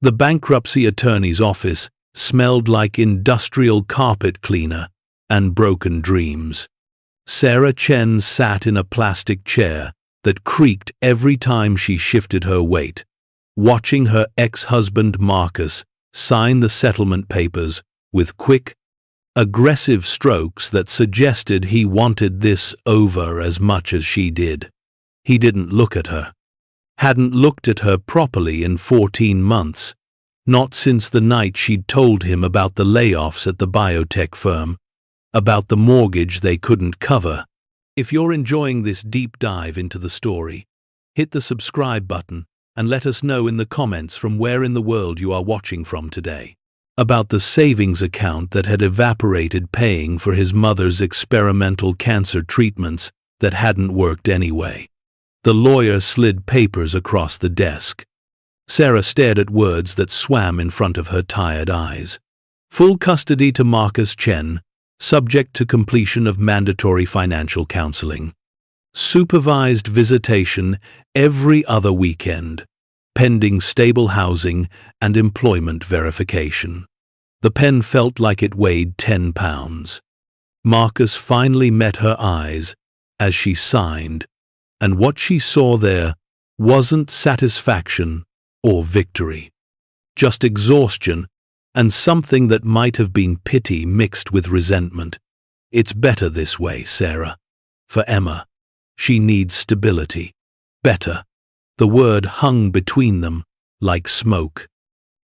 The bankruptcy attorney's office smelled like industrial carpet cleaner and broken dreams. Sarah Chen sat in a plastic chair that creaked every time she shifted her weight, watching her ex-husband Marcus sign the settlement papers with quick, aggressive strokes that suggested he wanted this over as much as she did. He didn't look at her. Hadn't looked at her properly in 14 months, not since the night she'd told him about the layoffs at the biotech firm, about the mortgage they couldn't cover. If you're enjoying this deep dive into the story, hit the subscribe button and let us know in the comments from where in the world you are watching from today. About the savings account that had evaporated paying for his mother's experimental cancer treatments that hadn't worked anyway. The lawyer slid papers across the desk. Sarah stared at words that swam in front of her tired eyes. Full custody to Marcus Chen, subject to completion of mandatory financial counseling. Supervised visitation every other weekend, pending stable housing and employment verification. The pen felt like it weighed 10 pounds. Marcus finally met her eyes as she signed, and what she saw there wasn't satisfaction or victory, just exhaustion and something that might have been pity mixed with resentment. It's better this way, Sarah. For Emma. She needs stability. Better. The word hung between them like smoke.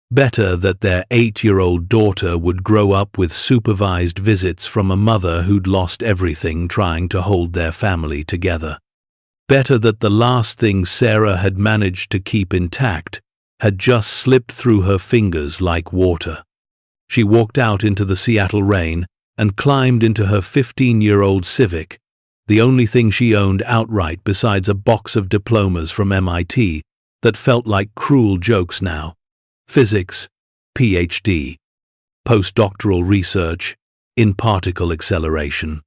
Better that their 8-year-old daughter would grow up with supervised visits from a mother who'd lost everything trying to hold their family together. Better that the last thing Sarah had managed to keep intact had just slipped through her fingers like water. She walked out into the Seattle rain and climbed into her 15-year-old Civic, the only thing she owned outright besides a box of diplomas from MIT that felt like cruel jokes now. Physics, PhD, postdoctoral research in particle acceleration.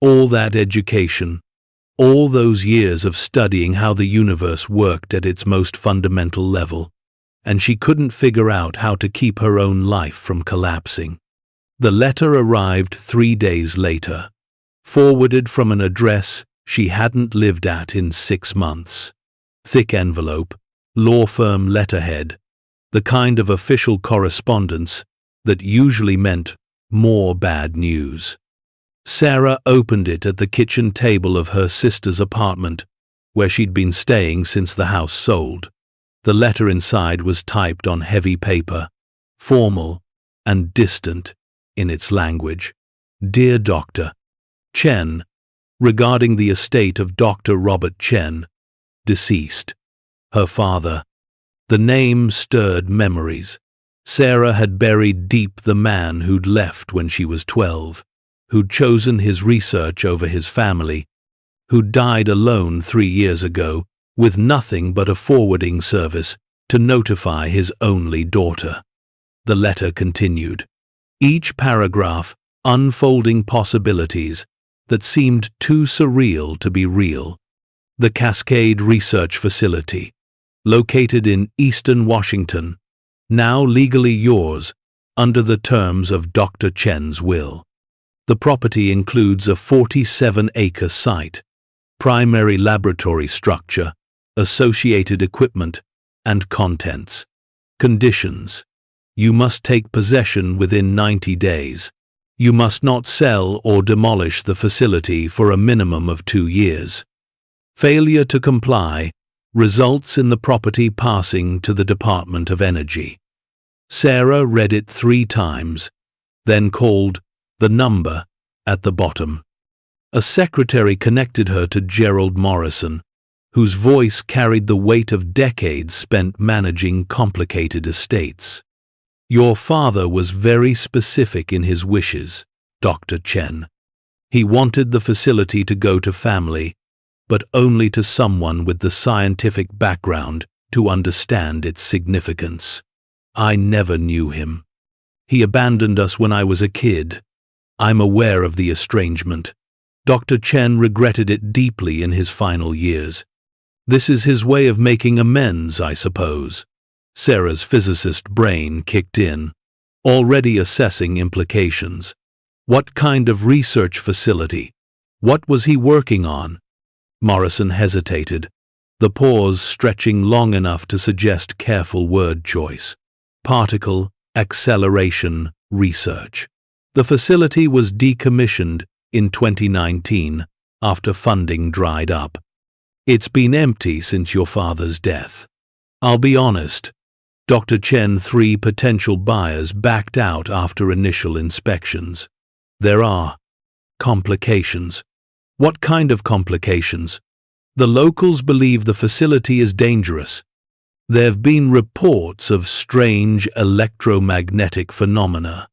All that education, all those years of studying how the universe worked at its most fundamental level, and she couldn't figure out how to keep her own life from collapsing. The letter arrived 3 days later, forwarded from an address she hadn't lived at in 6 months. Thick envelope, law firm letterhead, the kind of official correspondence that usually meant more bad news. Sarah opened it at the kitchen table of her sister's apartment, where she'd been staying since the house sold. The letter inside was typed on heavy paper, formal and distant in its language. Dear Dr. Chen, regarding the estate of Dr. Robert Chen, deceased. Her father. The name stirred memories. Sarah had buried deep the man who'd left when she was 12, who'd chosen his research over his family, who'd died alone 3 years ago with nothing but a forwarding service to notify his only daughter. The letter continued, each paragraph unfolding possibilities that seemed too surreal to be real. The Cascade Research Facility, located in Eastern Washington, now legally yours under the terms of Dr. Chen's will. The property includes a 47-acre site, primary laboratory structure, associated equipment, and contents. Conditions. You must take possession within 90 days. You must not sell or demolish the facility for a minimum of 2 years. Failure to comply results in the property passing to the Department of Energy. Sarah read it 3 times, then called the number at the bottom. A secretary connected her to Gerald Morrison, whose voice carried the weight of decades spent managing complicated estates. Your father was very specific in his wishes, Dr. Chen. He wanted the facility to go to family, but only to someone with the scientific background to understand its significance. I never knew him. He abandoned us when I was a kid. I'm aware of the estrangement. Dr. Chen regretted it deeply in his final years. This is his way of making amends, I suppose. Sarah's physicist brain kicked in, already assessing implications. What kind of research facility? What was he working on? Morrison hesitated, the pause stretching long enough to suggest careful word choice. Particle acceleration research. The facility was decommissioned in 2019 after funding dried up. It's been empty since your father's death. I'll be honest, Dr. Chen, 3 potential buyers backed out after initial inspections. There are complications. What kind of complications? The locals believe the facility is dangerous. There have been reports of strange electromagnetic phenomena,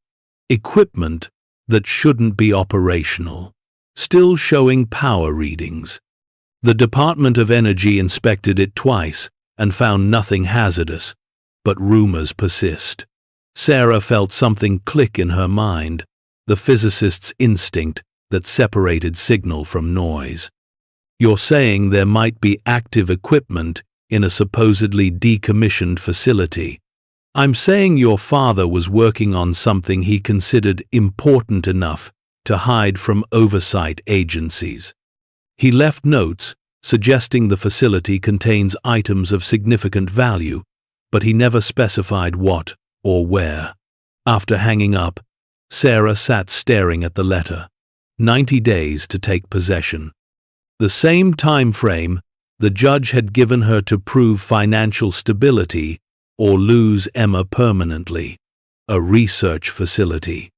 equipment that shouldn't be operational, still showing power readings. The Department of Energy inspected it twice and found nothing hazardous, but rumors persist. Sarah felt something click in her mind, the physicist's instinct that separated signal from noise. You're saying there might be active equipment in a supposedly decommissioned facility. I'm saying your father was working on something he considered important enough to hide from oversight agencies. He left notes suggesting the facility contains items of significant value, but he never specified what or where. After hanging up, Sarah sat staring at the letter. 90 days to take possession. The same time frame the judge had given her to prove financial stability or lose Emma permanently. A research facility.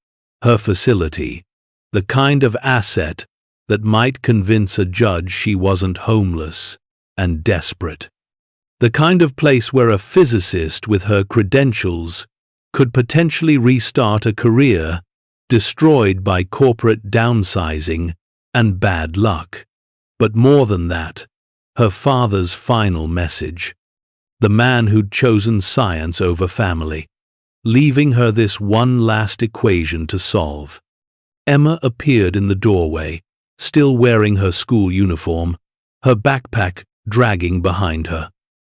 Her facility. The kind of asset that might convince a judge she wasn't homeless and desperate. The kind of place where a physicist with her credentials could potentially restart a career destroyed by corporate downsizing and bad luck. But more than that, her father's final message. The man who'd chosen science over family, leaving her this one last equation to solve. Emma appeared in the doorway, still wearing her school uniform, her backpack dragging behind her.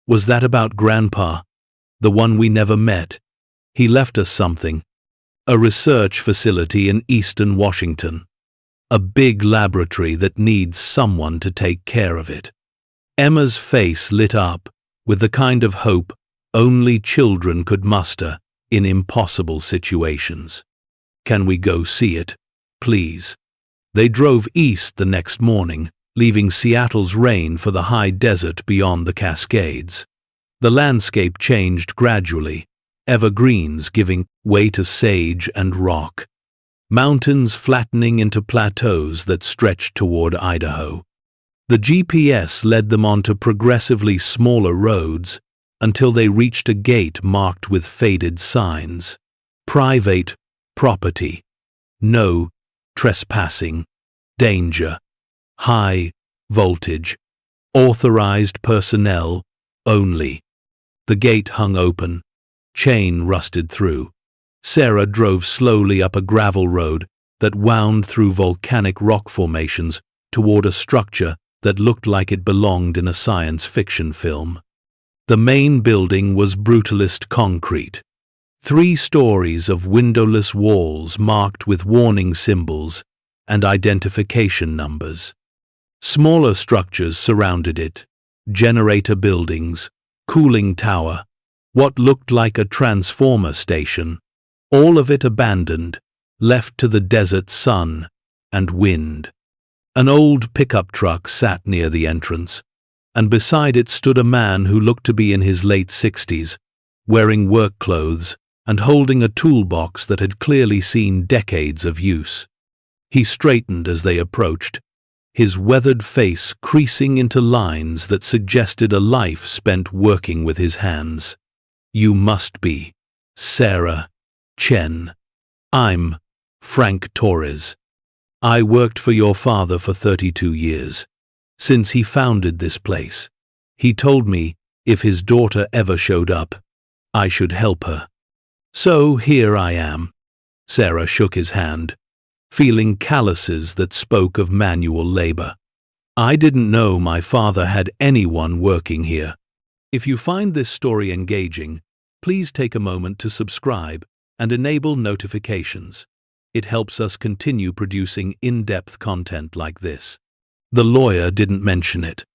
Was that about Grandpa? The one we never met? He left us something. A research facility in eastern Washington. A big laboratory that needs someone to take care of it. Emma's face lit up with the kind of hope only children could muster in impossible situations. Can we go see it, please? They drove east the next morning, leaving Seattle's rain for the high desert beyond the Cascades. The landscape changed gradually, evergreens giving way to sage and rock, mountains flattening into plateaus that stretched toward Idaho. The GPS led them onto progressively smaller roads until they reached a gate marked with faded signs. Private property. No trespassing. Danger. High voltage. Authorized personnel only. The gate hung open. Chain rusted through. Sarah drove slowly up a gravel road that wound through volcanic rock formations toward a structure that looked like it belonged in a science fiction film. The main building was brutalist concrete. 3 stories of windowless walls marked with warning symbols and identification numbers. Smaller structures surrounded it. Generator buildings, cooling tower, what looked like a transformer station. All of it abandoned, left to the desert sun and wind. An old pickup truck sat near the entrance, and beside it stood a man who looked to be in his late 60s, wearing work clothes and holding a toolbox that had clearly seen decades of use. He straightened as they approached, his weathered face creasing into lines that suggested a life spent working with his hands. You must be Sarah Chen. I'm Frank Torres. I worked for your father for 32 years, since he founded this place. He told me if his daughter ever showed up, I should help her. So here I am. Sarah shook his hand, feeling calluses that spoke of manual labor. I didn't know my father had anyone working here. If you find this story engaging, please take a moment to subscribe and enable notifications. It helps us continue producing in-depth content like this. The lawyer didn't mention it.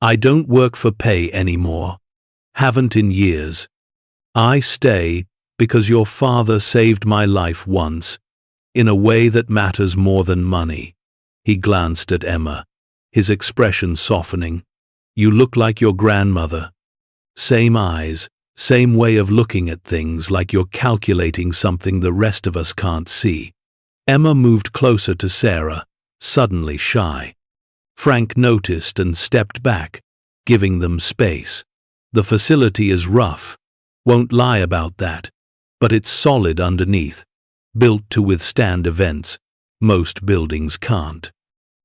I don't work for pay anymore. Haven't in years. I stay because your father saved my life once, in a way that matters more than money. He glanced at Emma, his expression softening. You look like your grandmother. Same eyes, same way of looking at things, like you're calculating something the rest of us can't see. Emma moved closer to Sarah, suddenly shy. Frank noticed and stepped back, giving them space. The facility is rough, won't lie about that, but it's solid underneath, built to withstand events most buildings can't.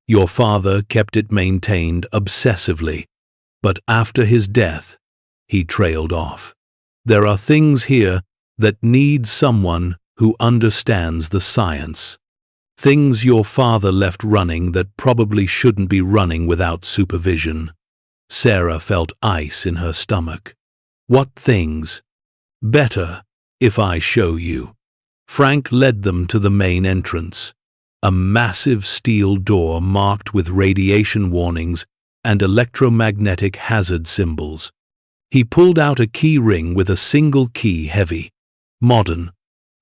Your father kept it maintained obsessively, but after his death, he trailed off. There are things here that need someone who understands the science. Things your father left running that probably shouldn't be running without supervision. Sarah felt ice in her stomach. What things? Better if I show you. Frank led them to the main entrance, a massive steel door marked with radiation warnings and electromagnetic hazard symbols. He pulled out a key ring with a single key, heavy, modern,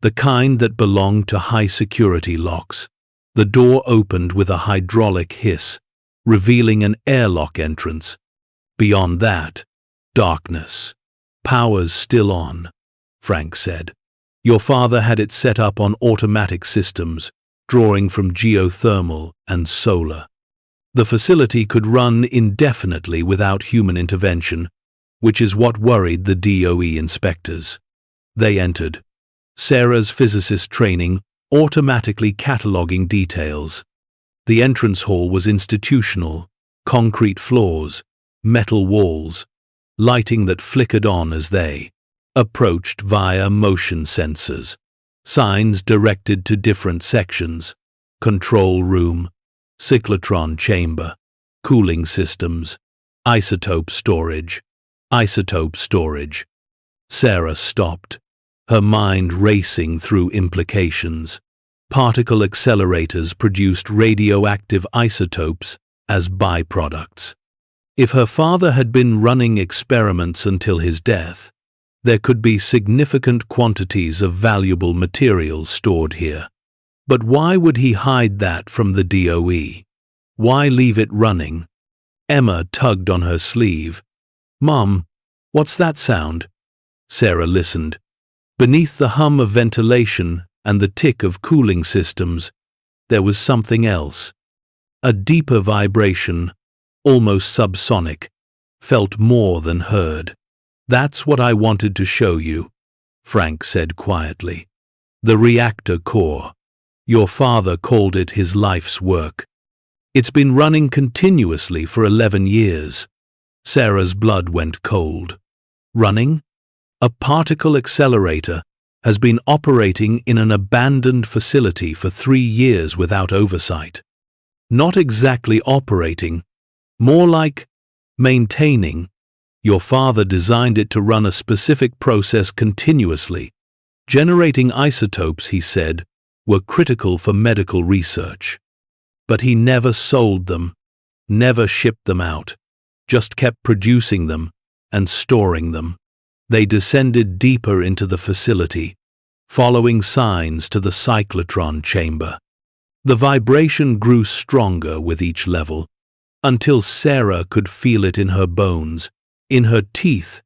the kind that belonged to high-security locks. The door opened with a hydraulic hiss, revealing an airlock entrance. Beyond that, darkness. Power's still on, Frank said. Your father had it set up on automatic systems, drawing from geothermal and solar. The facility could run indefinitely without human intervention, which is what worried the DOE inspectors. They entered, Sarah's physicist training automatically cataloging details. The entrance hall was institutional, concrete floors, metal walls, lighting that flickered on as they approached via motion sensors. Signs directed to different sections: control room, cyclotron chamber, cooling systems, isotope storage. Sarah stopped, her mind racing through implications. Particle accelerators produced radioactive isotopes as byproducts. If her father had been running experiments until his death, there could be significant quantities of valuable materials stored here. But why would he hide that from the DOE? Why leave it running? Emma tugged on her sleeve. Mom, what's that sound? Sarah listened. Beneath the hum of ventilation and the tick of cooling systems, there was something else. A deeper vibration, almost subsonic, felt more than heard. That's what I wanted to show you, Frank said quietly. The reactor core. Your father called it his life's work. It's been running continuously for 11 years. Sarah's blood went cold. Running? A particle accelerator has been operating in an abandoned facility for 3 years without oversight. Not exactly operating, more like maintaining. Your father designed it to run a specific process continuously. Generating isotopes, he said, were critical for medical research. But he never sold them, never shipped them out, just kept producing them and storing them. They descended deeper into the facility, following signs to the cyclotron chamber. The vibration grew stronger with each level, until Sarah could feel it in her bones, in her teeth,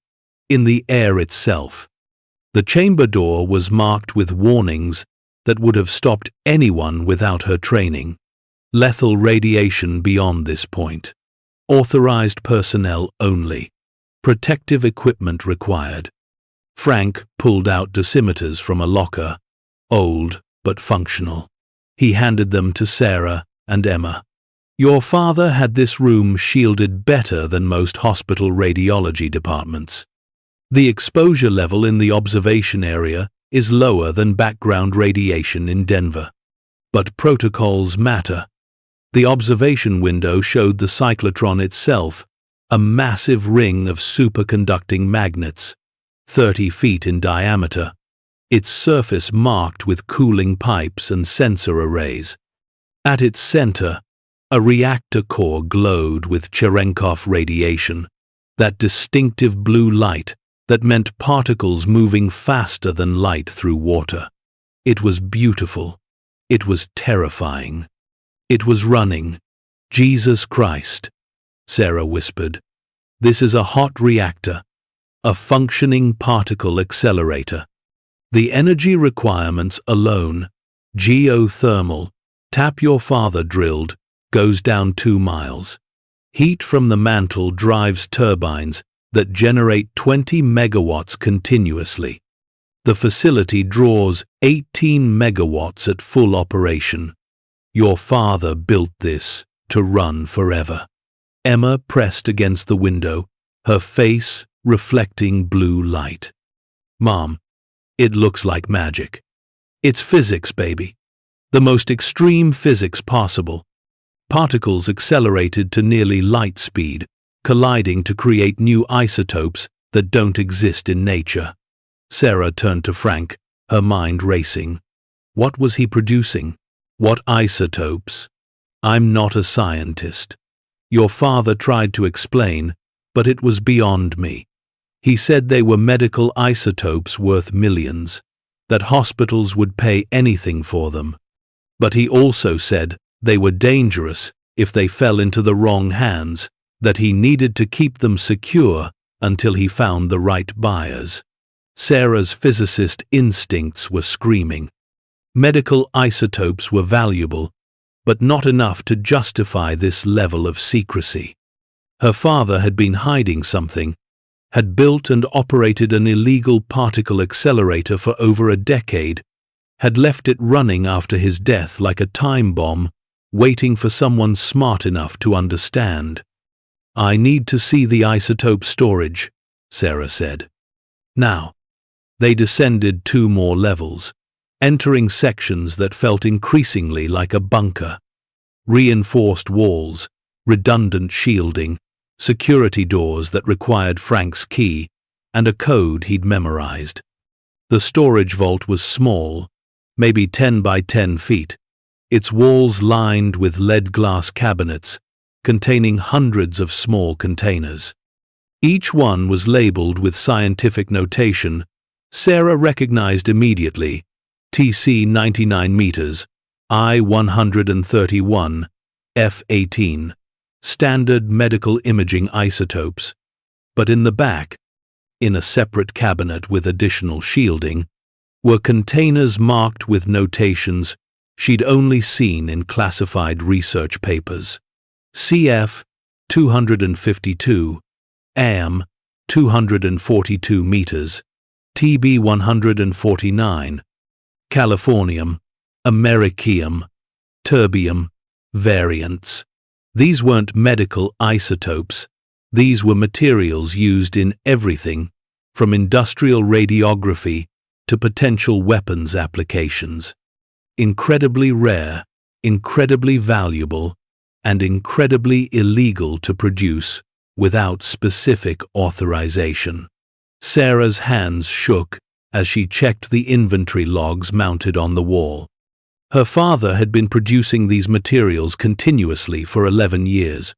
in the air itself. The chamber door was marked with warnings that would have stopped anyone without her training. Lethal radiation beyond this point. Authorized personnel only. Protective equipment required. Frank pulled out dosimeters from a locker, old but functional. He handed them to Sarah and Emma. Your father had this room shielded better than most hospital radiology departments. The exposure level in the observation area is lower than background radiation in Denver. But protocols matter. The observation window showed the cyclotron itself, a massive ring of superconducting magnets. 30 feet in diameter, its surface marked with cooling pipes and sensor arrays. At its center, a reactor core glowed with Cherenkov radiation, that distinctive blue light that meant particles moving faster than light through water. It was beautiful. It was terrifying. It was running. Jesus Christ, Sarah whispered. This is a hot reactor, a functioning particle accelerator. The energy requirements alone, geothermal, tap your father drilled, goes down 2 miles. Heat from the mantle drives turbines that generate 20 megawatts continuously. The facility draws 18 megawatts at full operation. Your father built this to run forever. Emma pressed against the window, her face reflecting blue light. Mom, it looks like magic. It's physics, baby. The most extreme physics possible. Particles accelerated to nearly light speed, colliding to create new isotopes that don't exist in nature. Sarah turned to Frank, her mind racing. What was he producing? What isotopes? I'm not a scientist. Your father tried to explain, but it was beyond me. He said they were medical isotopes worth millions, that hospitals would pay anything for them. But he also said they were dangerous if they fell into the wrong hands, that he needed to keep them secure until he found the right buyers. Sarah's physicist instincts were screaming. Medical isotopes were valuable, but not enough to justify this level of secrecy. Her father had been hiding something, had built and operated an illegal particle accelerator for over a decade, had left it running after his death like a time bomb, waiting for someone smart enough to understand. I need to see the isotope storage, Sarah said. Now, they descended 2 more levels, entering sections that felt increasingly like a bunker. Reinforced walls, redundant shielding, security doors that required Frank's key, and a code he'd memorized. The storage vault was small, maybe 10 by 10 feet, its walls lined with lead glass cabinets containing hundreds of small containers. Each one was labeled with scientific notation. Sarah recognized immediately: TC 99 meters, I 131, F18, standard medical imaging isotopes. But in the back, in a separate cabinet with additional shielding, were containers marked with notations she'd only seen in classified research papers. CF 252, AM 242 meters, TB 149, Californium, Americium, Terbium, variants. These weren't medical isotopes. These were materials used in everything from industrial radiography to potential weapons applications. Incredibly rare, incredibly valuable, and incredibly illegal to produce without specific authorization. Sarah's hands shook as she checked the inventory logs mounted on the wall. Her father had been producing these materials continuously for 11 years,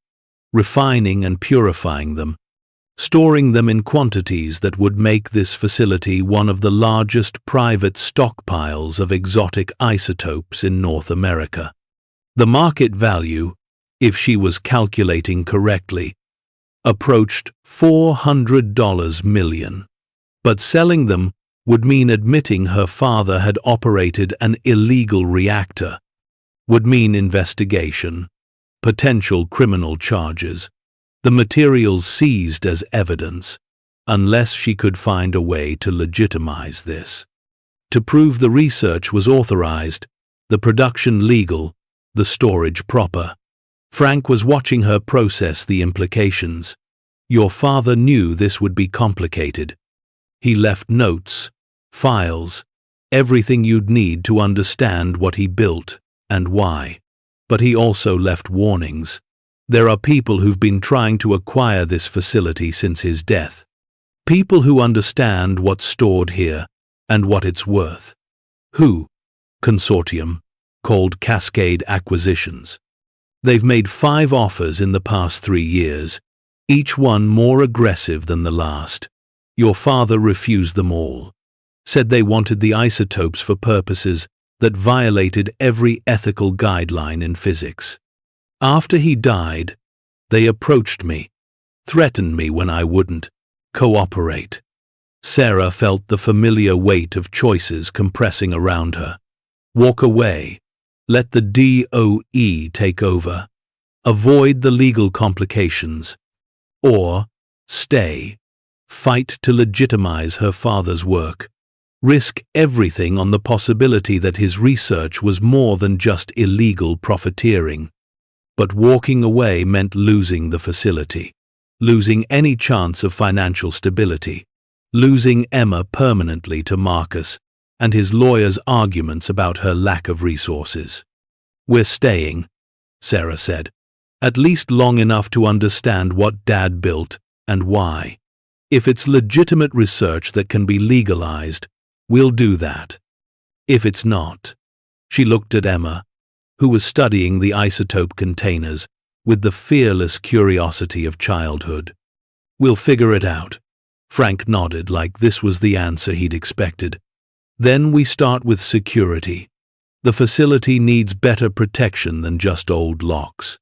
refining and purifying them, storing them in quantities that would make this facility one of the largest private stockpiles of exotic isotopes in North America. The market value, if she was calculating correctly, approached $400 million. But selling them would mean admitting her father had operated an illegal reactor, would mean investigation, potential criminal charges, the materials seized as evidence, unless she could find a way to legitimize this. To prove the research was authorized, the production legal, the storage proper. Frank was watching her process the implications. Your father knew this would be complicated. He left notes, files, everything you'd need to understand what he built and why. But he also left warnings. There are people who've been trying to acquire this facility since his death. People who understand what's stored here and what it's worth. Who? Consortium, called Cascade Acquisitions. They've made 5 offers in the past 3 years, each one more aggressive than the last. Your father refused them all. Said they wanted the isotopes for purposes that violated every ethical guideline in physics. After he died, they approached me, threatened me when I wouldn't cooperate. Sarah felt the familiar weight of choices compressing around her. Walk away. Let the DOE take over. Avoid the legal complications. Or stay. Fight to legitimize her father's work. Risk everything on the possibility that his research was more than just illegal profiteering. But walking away meant losing the facility, losing any chance of financial stability, losing Emma permanently to Marcus and his lawyer's arguments about her lack of resources. We're staying, Sarah said, at least long enough to understand what Dad built and why. If it's legitimate research that can be legalized, we'll do that. If it's not. She looked at Emma, who was studying the isotope containers with the fearless curiosity of childhood. We'll figure it out. Frank nodded like this was the answer he'd expected. Then we start with security. The facility needs better protection than just old locks.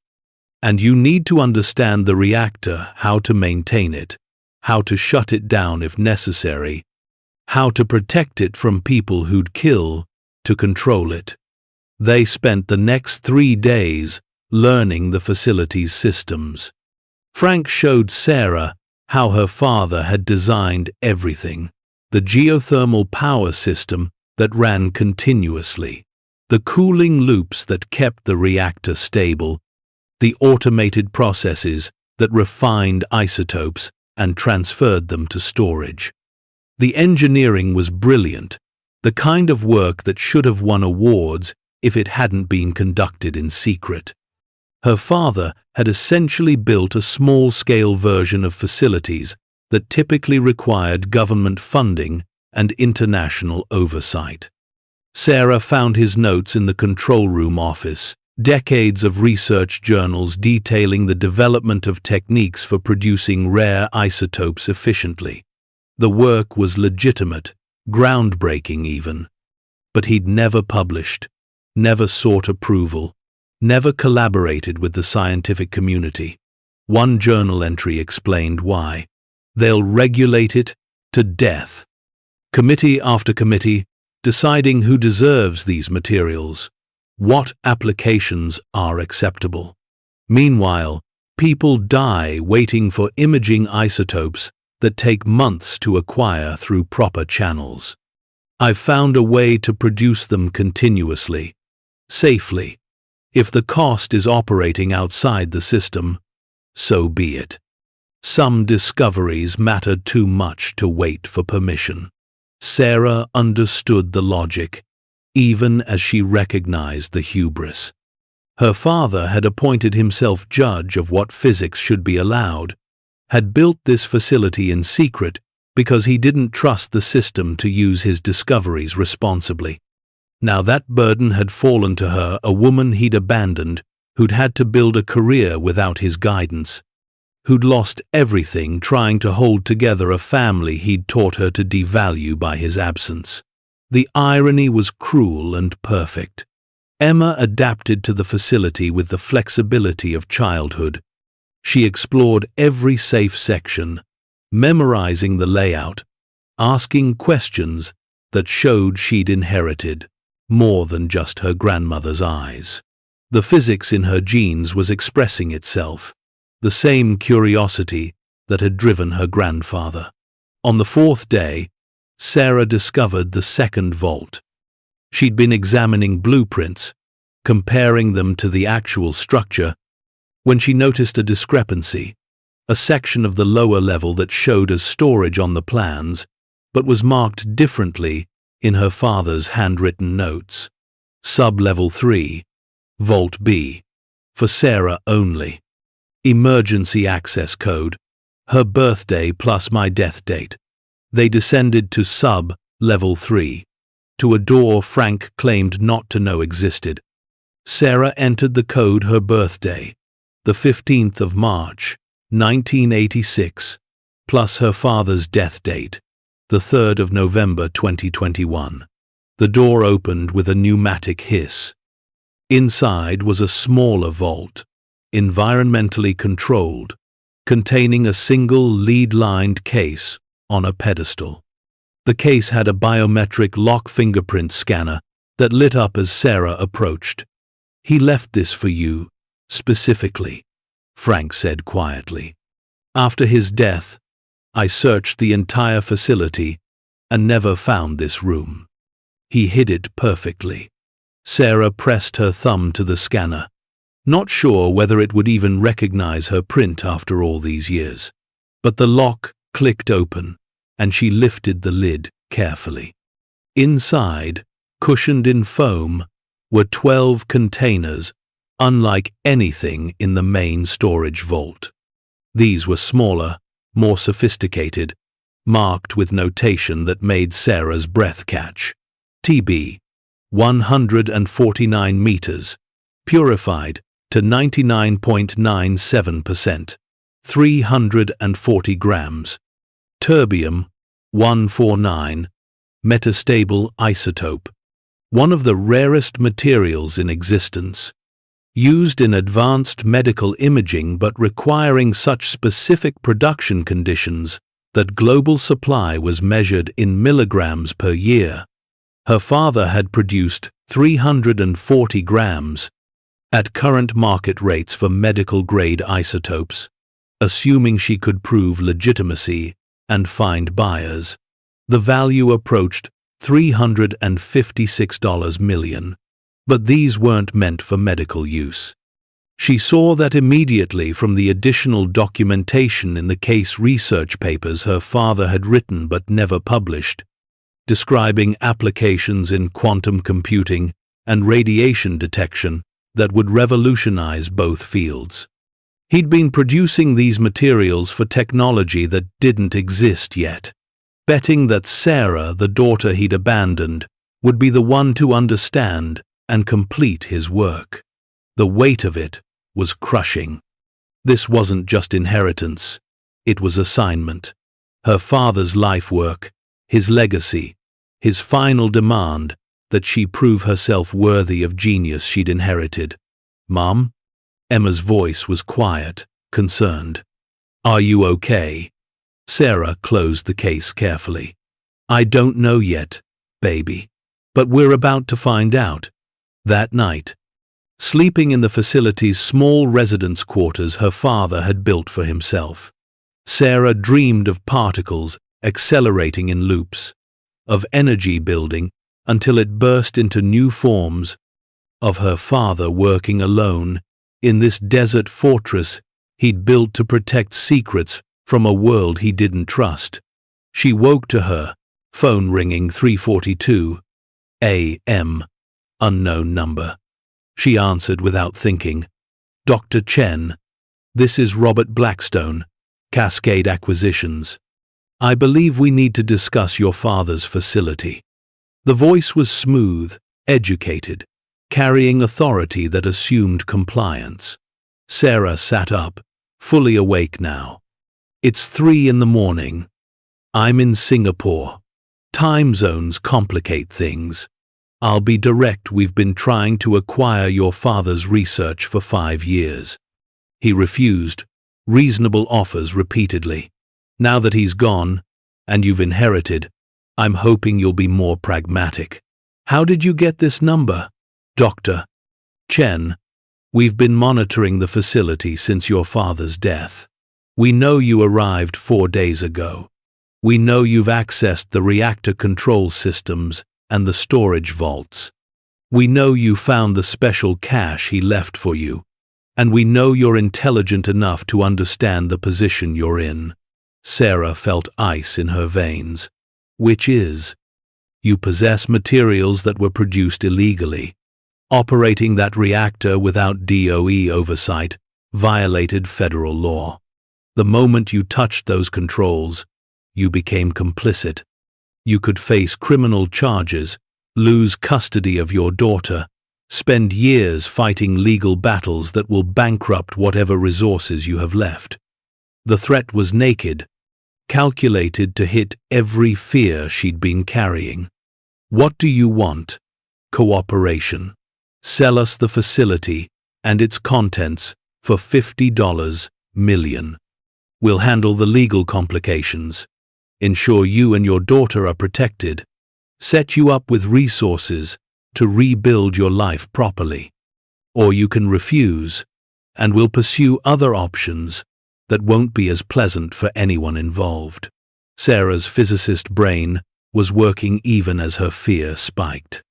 And you need to understand the reactor, how to maintain it, how to shut it down if necessary, how to protect it from people who'd kill, to control it. They spent the next 3 days learning the facility's systems. Frank showed Sarah how her father had designed everything. The geothermal power system that ran continuously, the cooling loops that kept the reactor stable, the automated processes that refined isotopes and transferred them to storage. The engineering was brilliant, the kind of work that should have won awards if it hadn't been conducted in secret. Her father had essentially built a small-scale version of facilities that typically required government funding and international oversight. Sarah found his notes in the control room office, decades of research journals detailing the development of techniques for producing rare isotopes efficiently. The work was legitimate, groundbreaking even. But he'd never published, never sought approval, never collaborated with the scientific community. One journal entry explained why. They'll regulate it to death. Committee after committee, deciding who deserves these materials, what applications are acceptable. Meanwhile, people die waiting for imaging isotopes that take months to acquire through proper channels. I've found a way to produce them continuously, safely. If the cost is operating outside the system, so be it. Some discoveries matter too much to wait for permission. Sarah understood the logic, even as she recognized the hubris. Her father had appointed himself judge of what physics should be allowed, had built this facility in secret because he didn't trust the system to use his discoveries responsibly. Now that burden had fallen to her, a woman he'd abandoned, who'd had to build a career without his guidance, who'd lost everything trying to hold together a family he'd taught her to devalue by his absence. The irony was cruel and perfect. Emma adapted to the facility with the flexibility of childhood. She explored every safe section, memorizing the layout, asking questions that showed she'd inherited more than just her grandmother's eyes. The physics in her genes was expressing itself, the same curiosity that had driven her grandfather. On the 4th day, Sarah discovered the second vault. She'd been examining blueprints, comparing them to the actual structure, when she noticed a discrepancy, a section of the lower level that showed as storage on the plans, but was marked differently in her father's handwritten notes. Sub-level 3, Vault B, for Sarah only. Emergency access code, her birthday plus my death date. They descended to sub-level 3, to a door Frank claimed not to know existed. Sarah entered the code her birthday, the 15th of March, 1986, plus her father's death date, the 3rd of November 2021. The door opened with a pneumatic hiss. Inside was a smaller vault, environmentally controlled, containing a single lead-lined case on a pedestal. The case had a biometric lock fingerprint scanner that lit up as Sarah approached. "He left this for you, specifically," Frank said quietly. "After his death, I searched the entire facility and never found this room. He hid it perfectly." Sarah pressed her thumb to the scanner, not sure whether it would even recognize her print after all these years. But the lock clicked open, and she lifted the lid carefully. Inside, cushioned in foam, were 12 containers, unlike anything in the main storage vault. These were smaller, more sophisticated, marked with notation that made Sarah's breath catch. TB, 149 meters, purified to 99.97%, 340 grams. Terbium, 149, metastable isotope, one of the rarest materials in existence, used in advanced medical imaging but requiring such specific production conditions that global supply was measured in milligrams per year. Her father had produced 340 grams at current market rates for medical-grade isotopes, assuming she could prove legitimacy and find buyers. The value approached $356 million, but these weren't meant for medical use. She saw that immediately from the additional documentation in the case research papers her father had written but never published, describing applications in quantum computing and radiation detection that would revolutionize both fields. He'd been producing these materials for technology that didn't exist yet, betting that Sarah, the daughter he'd abandoned, would be the one to understand and complete his work. The weight of it was crushing. This wasn't just inheritance, it was assignment. Her father's life work, his legacy, his final demand that she prove herself worthy of genius she'd inherited. "Mom?" Emma's voice was quiet, concerned. "Are you okay?" Sarah closed the case carefully. "I don't know yet, baby. But we're about to find out." That night, sleeping in the facility's small residence quarters her father had built for himself, Sarah dreamed of particles accelerating in loops, of energy building until it burst into new forms, of her father working alone in this desert fortress he'd built to protect secrets from a world he didn't trust. She woke to her phone ringing, 3:42 a.m. Unknown number. She answered without thinking. "Dr. Chen, this is Robert Blackstone, Cascade Acquisitions. I believe we need to discuss your father's facility." The voice was smooth, educated, carrying authority that assumed compliance. Sarah sat up, fully awake now. "It's 3 in the morning. I'm in Singapore. Time zones complicate things. I'll be direct, we've been trying to acquire your father's research for 5 years. He refused reasonable offers repeatedly. Now that he's gone, and you've inherited, I'm hoping you'll be more pragmatic. How did you get this number?" "Dr. Chen, we've been monitoring the facility since your father's death. We know you arrived 4 days ago. We know you've accessed the reactor control systems and the storage vaults. We know you found the special cache he left for you, and we know you're intelligent enough to understand the position you're in." Sarah felt ice in her veins. "Which is, you possess materials that were produced illegally. Operating that reactor without DOE oversight violated federal law. The moment you touched those controls, you became complicit. You could face criminal charges, lose custody of your daughter, spend years fighting legal battles that will bankrupt whatever resources you have left. The threat was naked, calculated to hit every fear she'd been carrying. What do you want? Cooperation. Sell us the facility and its contents for $50 million. We'll handle the legal complications, ensure you and your daughter are protected, set you up with resources to rebuild your life properly. Or you can refuse, and we'll pursue other options that won't be as pleasant for anyone involved. Sarah's physicist brain was working even as her fear spiked.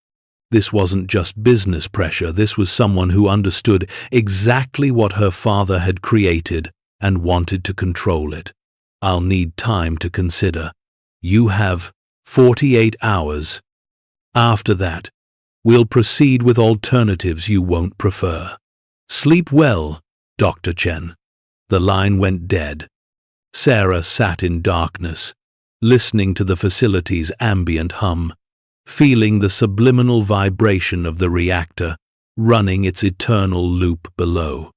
This wasn't just business pressure, this was someone who understood exactly what her father had created and wanted to control it. I'll need time to consider. You have 48 hours. After that, we'll proceed with alternatives you won't prefer. Sleep well, Dr. Chen. The line went dead. Sarah sat in darkness, listening to the facility's ambient hum, feeling the subliminal vibration of the reactor running its eternal loop below.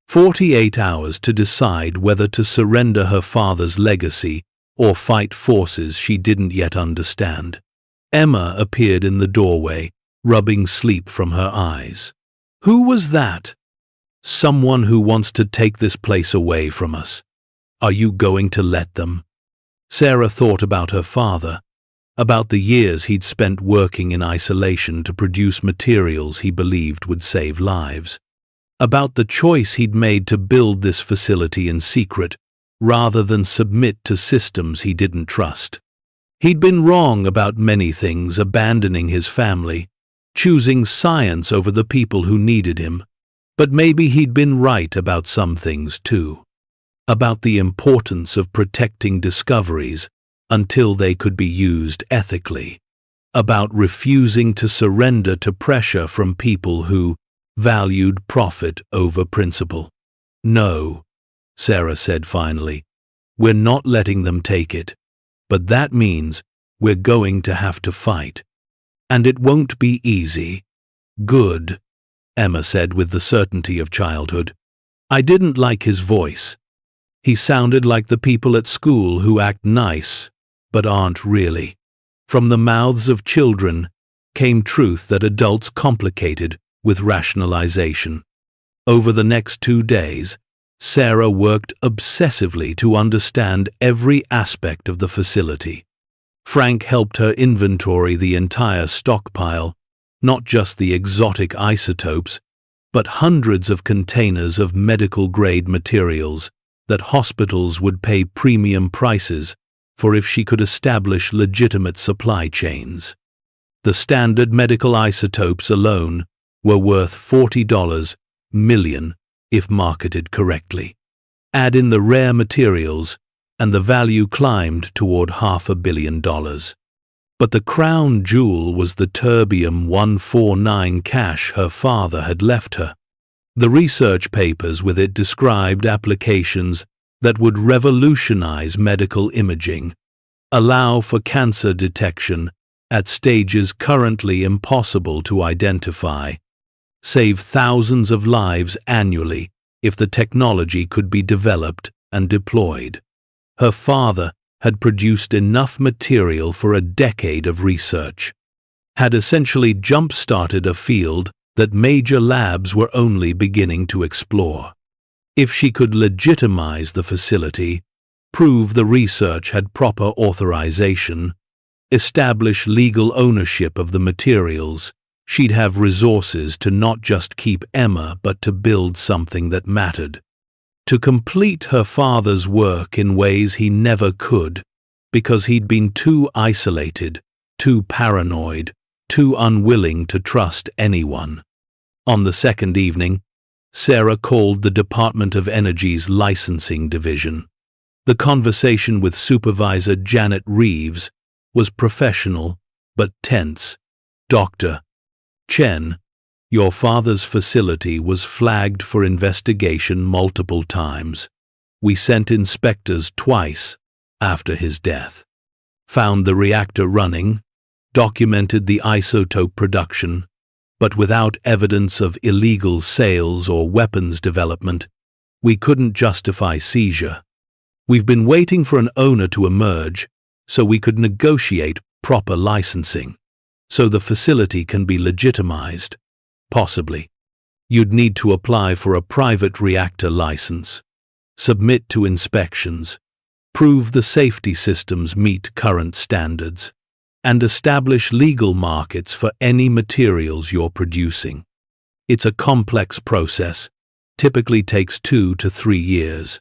48 hours to decide whether to surrender her father's legacy or fight forces she didn't yet understand. Emma appeared in the doorway, rubbing sleep from her eyes. Who was that? Someone who wants to take this place away from us. Are you going to let them? Sarah thought about her father, about the years he'd spent working in isolation to produce materials he believed would save lives, about the choice he'd made to build this facility in secret rather than submit to systems he didn't trust. He'd been wrong about many things, abandoning his family, choosing science over the people who needed him, but maybe he'd been right about some things too. About the importance of protecting discoveries until they could be used ethically. About refusing to surrender to pressure from people who valued profit over principle. No, Sarah said finally, we're not letting them take it. But that means we're going to have to fight. And it won't be easy. Good, Emma said with the certainty of childhood. I didn't like his voice. He sounded like the people at school who act nice, but aren't really. From the mouths of children came truth that adults complicated with rationalization. Over the next 2 days, Sarah worked obsessively to understand every aspect of the facility. Frank helped her inventory the entire stockpile, not just the exotic isotopes, but hundreds of containers of medical-grade materials that hospitals would pay premium prices for if she could establish legitimate supply chains. The standard medical isotopes alone were worth $40 million if marketed correctly. Add in the rare materials, and the value climbed toward $500 million. But the crown jewel was the terbium-149 cache her father had left her. The research papers with it described applications that would revolutionize medical imaging, allow for cancer detection at stages currently impossible to identify, save thousands of lives annually if the technology could be developed and deployed. Her father had produced enough material for a decade of research, had essentially jump-started a field that major labs were only beginning to explore. If she could legitimize the facility, prove the research had proper authorization, establish legal ownership of the materials, she'd have resources to not just keep Emma but to build something that mattered. To complete her father's work in ways he never could, because he'd been too isolated, too paranoid, too unwilling to trust anyone. On the second evening, Sarah called the Department of Energy's licensing division. The conversation with Supervisor Janet Reeves was professional but tense. Dr. Chen, your father's facility was flagged for investigation multiple times. We sent inspectors twice after his death. Found the reactor running, documented the isotope production, but without evidence of illegal sales or weapons development, we couldn't justify seizure. We've been waiting for an owner to emerge so we could negotiate proper licensing, so the facility can be legitimized. Possibly. You'd need to apply for a private reactor license, submit to inspections, prove the safety systems meet current standards, and establish legal markets for any materials you're producing. It's a complex process, typically takes 2 to 3 years.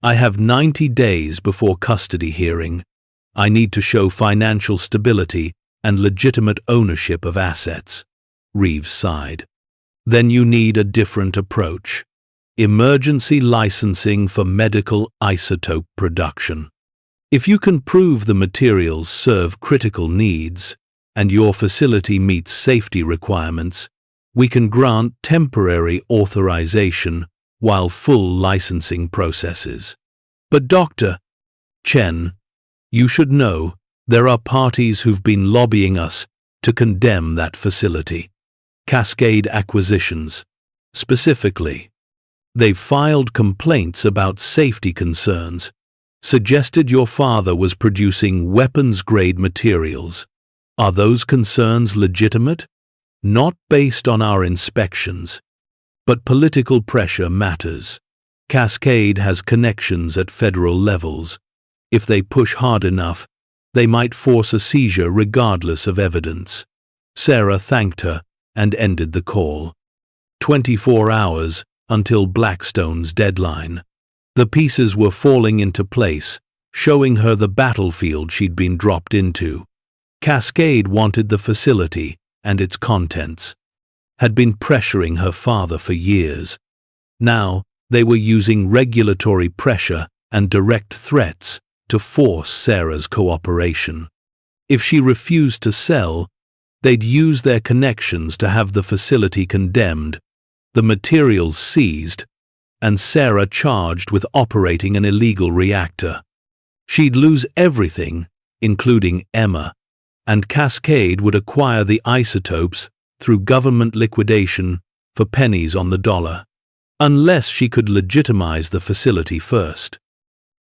I have 90 days before custody hearing. I need to show financial stability and legitimate ownership of assets. Reeves sighed. Then you need a different approach. Emergency licensing for medical isotope production. If you can prove the materials serve critical needs and your facility meets safety requirements, we can grant temporary authorization while full licensing processes. But Dr. Chen, you should know there are parties who've been lobbying us to condemn that facility. Cascade Acquisitions, specifically. They've filed complaints about safety concerns, suggested your father was producing weapons-grade materials. Are those concerns legitimate? Not based on our inspections, but political pressure matters. Cascade has connections at federal levels. If they push hard enough, they might force a seizure regardless of evidence. Sarah thanked her and ended the call. 24 hours until Blackstone's deadline. The pieces were falling into place, showing her the battlefield she'd been dropped into. Cascade wanted the facility and its contents. Had been pressuring her father for years. Now, they were using regulatory pressure and direct threats to force Sarah's cooperation. If she refused to sell, they'd use their connections to have the facility condemned, the materials seized, and Sarah charged with operating an illegal reactor. She'd lose everything, including Emma, and Cascade would acquire the isotopes through government liquidation for pennies on the dollar, unless she could legitimize the facility first.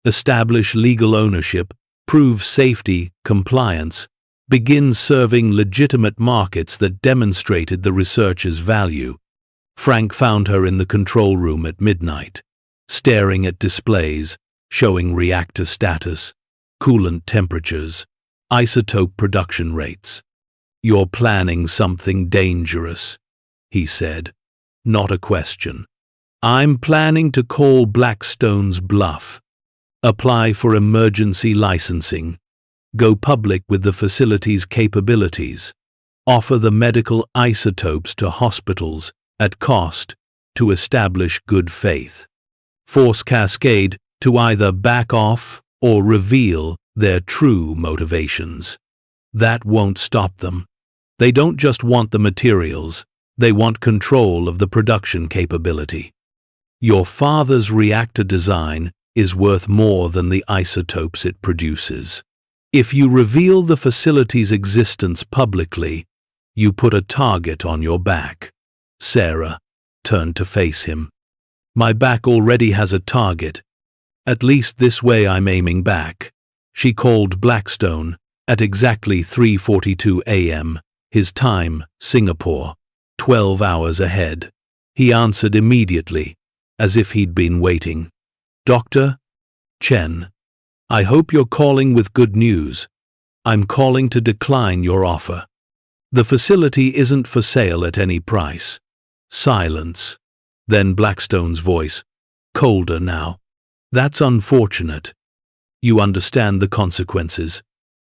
Establish legal ownership, prove safety, compliance, begin serving legitimate markets that demonstrated the research's value. Frank found her in the control room at midnight, staring at displays showing reactor status, coolant temperatures, isotope production rates. "You're planning something dangerous," he said. "Not a question. I'm planning to call Blackstone's bluff. Apply for emergency licensing. Go public with the facility's capabilities. Offer the medical isotopes to hospitals at cost to establish good faith. Force Cascade to either back off or reveal their true motivations. That won't stop them. They don't just want the materials, they want control of the production capability. Your father's reactor design is worth more than the isotopes it produces. If you reveal the facility's existence publicly, you put a target on your back." Sarah turned to face him. "My back already has a target. At least this way I'm aiming back." She called Blackstone at exactly 3:42 a.m., his time, Singapore, 12 hours ahead. He answered immediately, as if he'd been waiting. "Dr. Chen, I hope you're calling with good news. I'm calling to decline your offer. The facility isn't for sale at any price." Silence. Then Blackstone's voice, colder now. "That's unfortunate. You understand the consequences.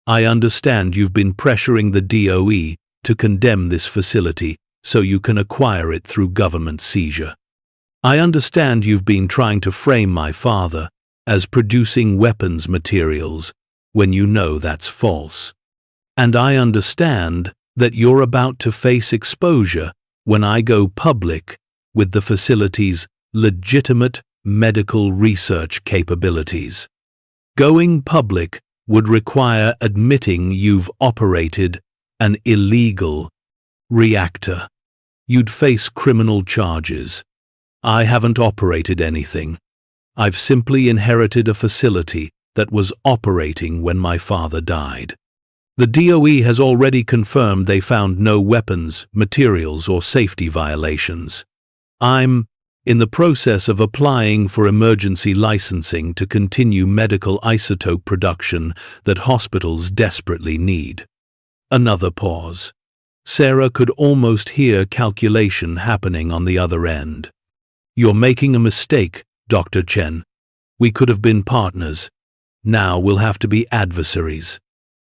I understand you've been pressuring the DOE to condemn this facility so you can acquire it through government seizure. I understand you've been trying to frame my father as producing weapons materials when you know that's false. And I understand that you're about to face exposure when I go public with the facility's legitimate medical research capabilities. Going public would require admitting you've operated an illegal reactor. You'd face criminal charges. I haven't operated anything. I've simply inherited a facility that was operating when my father died. The DOE has already confirmed they found no weapons, materials, or safety violations. I'm in the process of applying for emergency licensing to continue medical isotope production that hospitals desperately need. Another pause. Sarah could almost hear calculation happening on the other end. You're making a mistake, Dr. Chen. We could have been partners. Now we'll have to be adversaries.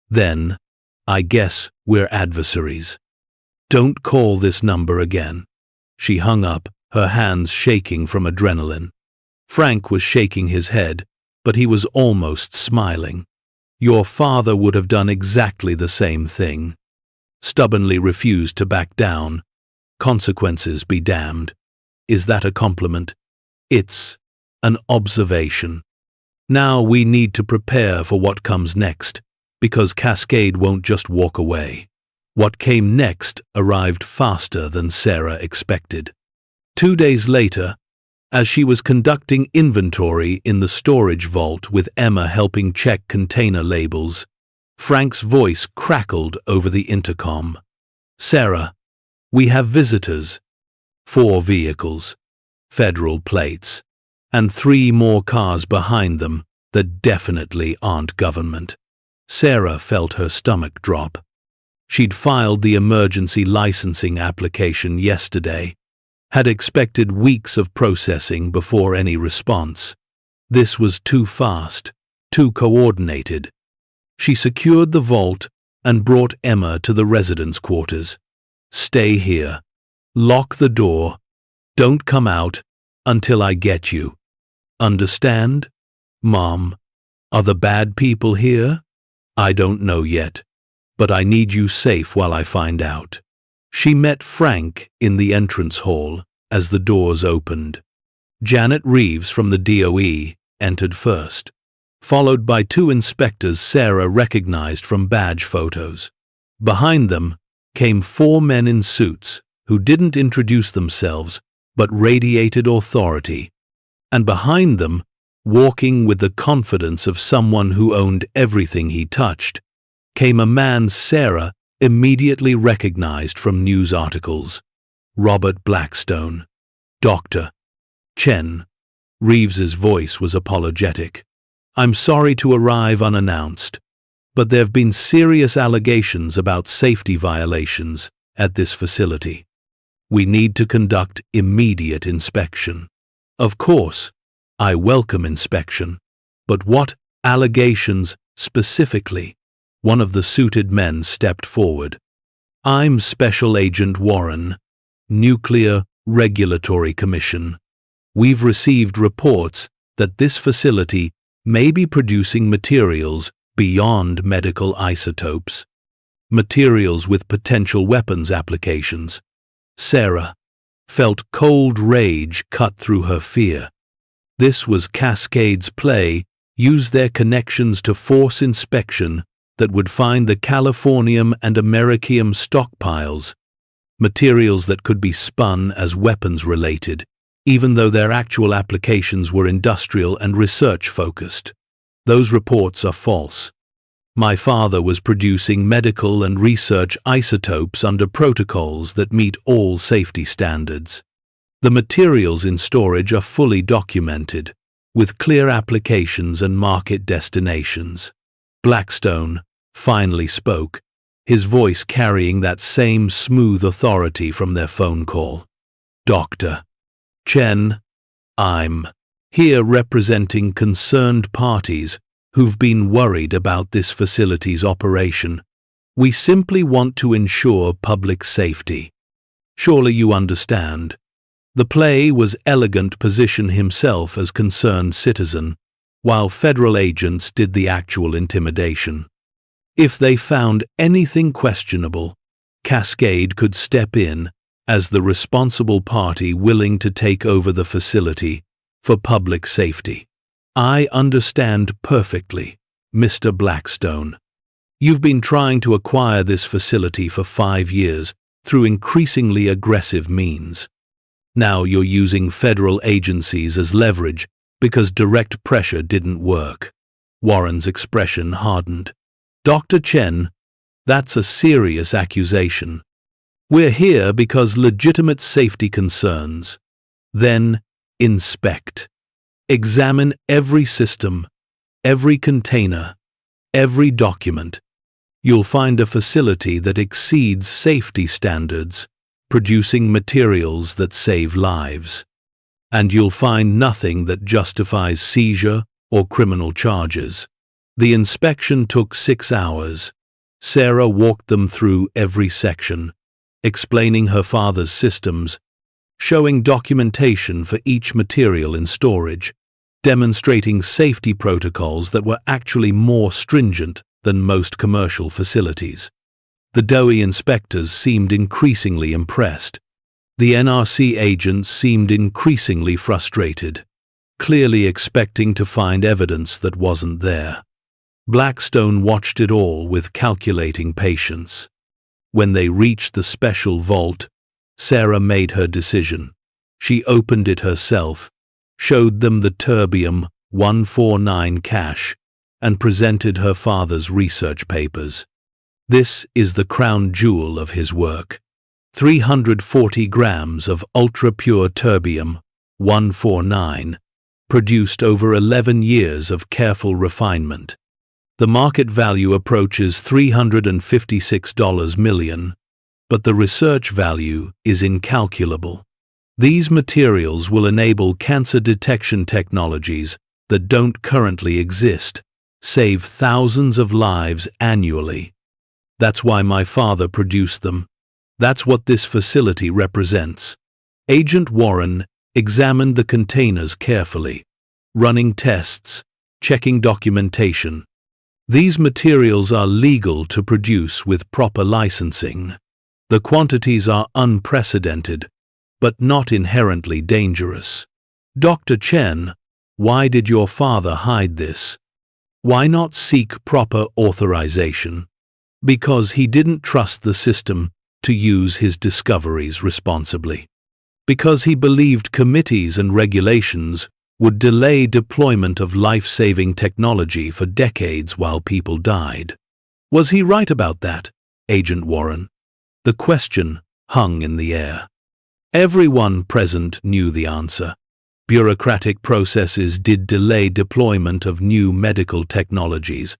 Then, I guess we're adversaries. Don't call this number again. She hung up, her hands shaking from adrenaline. Frank was shaking his head, but he was almost smiling. Your father would have done exactly the same thing. Stubbornly refused to back down. Consequences be damned. Is that a compliment? It's an observation. Now we need to prepare for what comes next, because Cascade won't just walk away. What came next arrived faster than Sarah expected. 2 days later, as she was conducting inventory in the storage vault with Emma helping check container labels, Frank's voice crackled over the intercom. Sarah, we have visitors. 4 vehicles, federal plates, and 3 more cars behind them that definitely aren't government. Sarah felt her stomach drop. She'd filed the emergency licensing application yesterday, had expected weeks of processing before any response. This was too fast, too coordinated. She secured the vault and brought Emma to the residence quarters. Stay here. Lock the door. Don't come out until I get you. Understand? Mom, are the bad people here? I don't know yet, but I need you safe while I find out. She met Frank in the entrance hall as the doors opened. Janet Reeves from the DOE entered first, followed by 2 inspectors Sarah recognized from badge photos. Behind them came 4 men in suits who didn't introduce themselves but radiated authority, and behind them, walking with the confidence of someone who owned everything he touched, came a man Sarah immediately recognized from news articles. Robert Blackstone. Dr. Chen. Reeves's voice was apologetic. I'm sorry to arrive unannounced, but there have been serious allegations about safety violations at this facility. We need to conduct immediate inspection. Of course, I welcome inspection, but what allegations specifically? One of the suited men stepped forward. I'm Special Agent Warren, Nuclear Regulatory Commission. We've received reports that this facility may be producing materials beyond medical isotopes, materials with potential weapons applications. Sarah felt cold rage cut through her fear. This was Cascade's play, use their connections to force inspection that would find the californium and americium stockpiles, materials that could be spun as weapons-related, even though their actual applications were industrial and research-focused. Those reports are false. My father was producing medical and research isotopes under protocols that meet all safety standards. The materials in storage are fully documented, with clear applications and market destinations. Blackstone finally spoke, his voice carrying that same smooth authority from their phone call. Dr. Chen, I'm here representing concerned parties who've been worried about this facility's operation. We simply want to ensure public safety. Surely you understand. The play was elegant position himself as concerned citizen, while federal agents did the actual intimidation. If they found anything questionable, Cascade could step in as the responsible party willing to take over the facility for public safety. I understand perfectly, Mr. Blackstone. You've been trying to acquire this facility for 5 years through increasingly aggressive means. Now you're using federal agencies as leverage because direct pressure didn't work. Warren's expression hardened. Dr. Chen, that's a serious accusation. We're here because legitimate safety concerns. Then, inspect. Examine every system, every container, every document. You'll find a facility that exceeds safety standards, producing materials that save lives. And you'll find nothing that justifies seizure or criminal charges. The inspection took 6 hours. Sarah walked them through every section, explaining her father's systems, showing documentation for each material in storage, demonstrating safety protocols that were actually more stringent than most commercial facilities. The doughy inspectors seemed increasingly impressed. The NRC agents seemed increasingly frustrated, clearly expecting to find evidence that wasn't there. Blackstone watched it all with calculating patience. When they reached the special vault, Sarah made her decision. She opened it herself, showed them the terbium-149 cache, and presented her father's research papers. This is the crown jewel of his work. 340 grams of ultra-pure terbium-149, produced over 11 years of careful refinement. The market value approaches $356 million, but the research value is incalculable. These materials will enable cancer detection technologies that don't currently exist, save thousands of lives annually. That's why my father produced them. That's what this facility represents. Agent Warren examined the containers carefully, running tests, checking documentation. These materials are legal to produce with proper licensing. The quantities are unprecedented, but not inherently dangerous. Dr. Chen, why did your father hide this? Why not seek proper authorization? Because he didn't trust the system to use his discoveries responsibly. Because he believed committees and regulations would delay deployment of life-saving technology for decades while people died. Was he right about that, Agent Warren? The question hung in the air. Everyone present knew the answer. Bureaucratic processes did delay deployment of new medical technologies,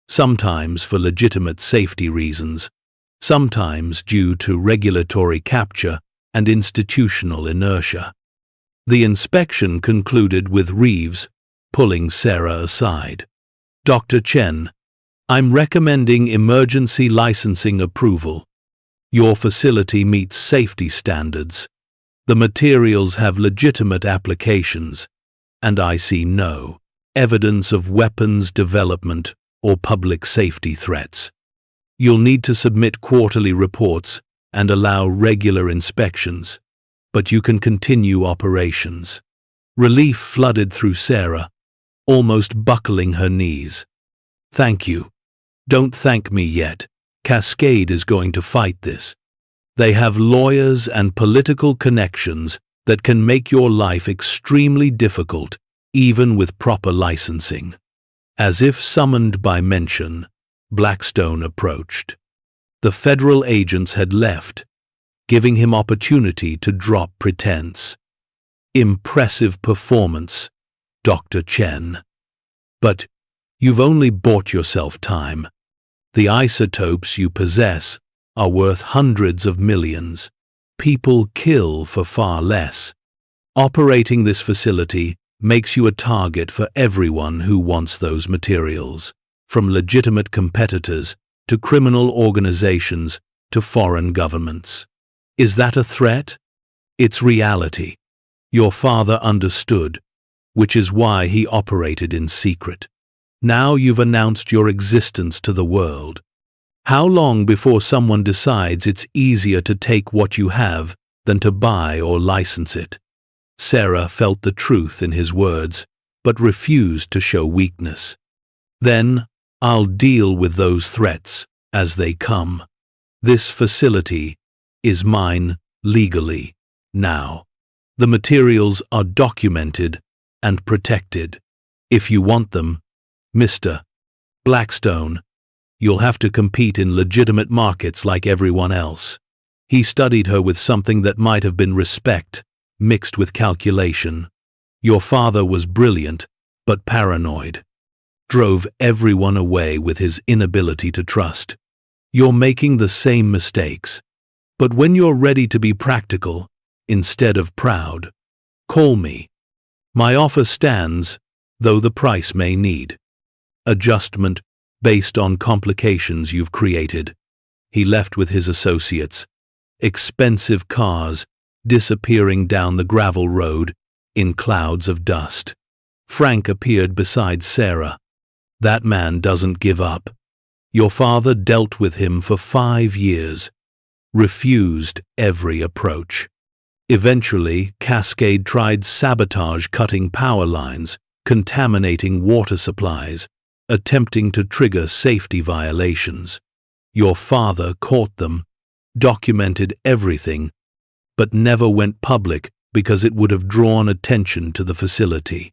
sometimes for legitimate safety reasons, sometimes due to regulatory capture and institutional inertia. The inspection concluded with Reeves pulling Sarah aside. Dr. Chen, I'm recommending emergency licensing approval. Your facility meets safety standards. The materials have legitimate applications, and I see no evidence of weapons development or public safety threats. You'll need to submit quarterly reports and allow regular inspections, but you can continue operations. Relief flooded through Sarah, almost buckling her knees. Thank you. Don't thank me yet. Cascade is going to fight this. They have lawyers and political connections that can make your life extremely difficult, even with proper licensing. As if summoned by mention, Blackstone approached. The federal agents had left, giving him opportunity to drop pretense. Impressive performance, Dr. Chen. But you've only bought yourself time. The isotopes you possess are worth hundreds of millions. People kill for far less. Operating this facility makes you a target for everyone who wants those materials, from legitimate competitors to criminal organizations to foreign governments. Is that a threat? It's reality. Your father understood, which is why he operated in secret. Now you've announced your existence to the world. How long before someone decides it's easier to take what you have than to buy or license it? Sarah felt the truth in his words, but refused to show weakness. Then, I'll deal with those threats as they come. This facility is mine legally now. The materials are documented and protected. If you want them, Mr. Blackstone, you'll have to compete in legitimate markets like everyone else. He studied her with something that might have been respect, mixed with calculation. Your father was brilliant, but paranoid. Drove everyone away with his inability to trust. You're making the same mistakes. But when you're ready to be practical, instead of proud, call me. My offer stands, though the price may need adjustment based on complications you've created. He left with his associates. Expensive cars disappearing down the gravel road in clouds of dust. Frank appeared beside Sarah. That man doesn't give up. Your father dealt with him for 5 years, refused every approach. Eventually, Cascade tried sabotage, cutting power lines, contaminating water supplies, attempting to trigger safety violations. Your father caught them, documented everything, but never went public because it would have drawn attention to the facility.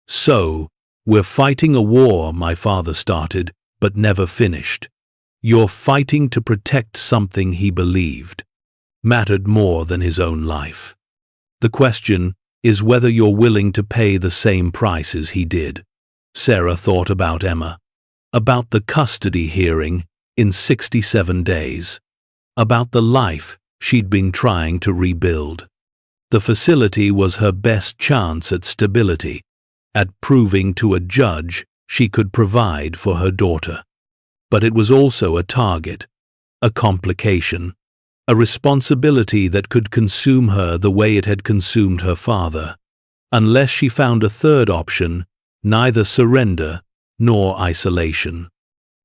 So, we're fighting a war my father started, but never finished. You're fighting to protect something he believed mattered more than his own life. The question is whether you're willing to pay the same price as he did. Sarah thought about Emma, about the custody hearing in 67 days, about the life she'd been trying to rebuild. The facility was her best chance at stability, at proving to a judge she could provide for her daughter. But it was also a target, a complication, a responsibility that could consume her the way it had consumed her father. Unless she found a third option, neither surrender nor isolation.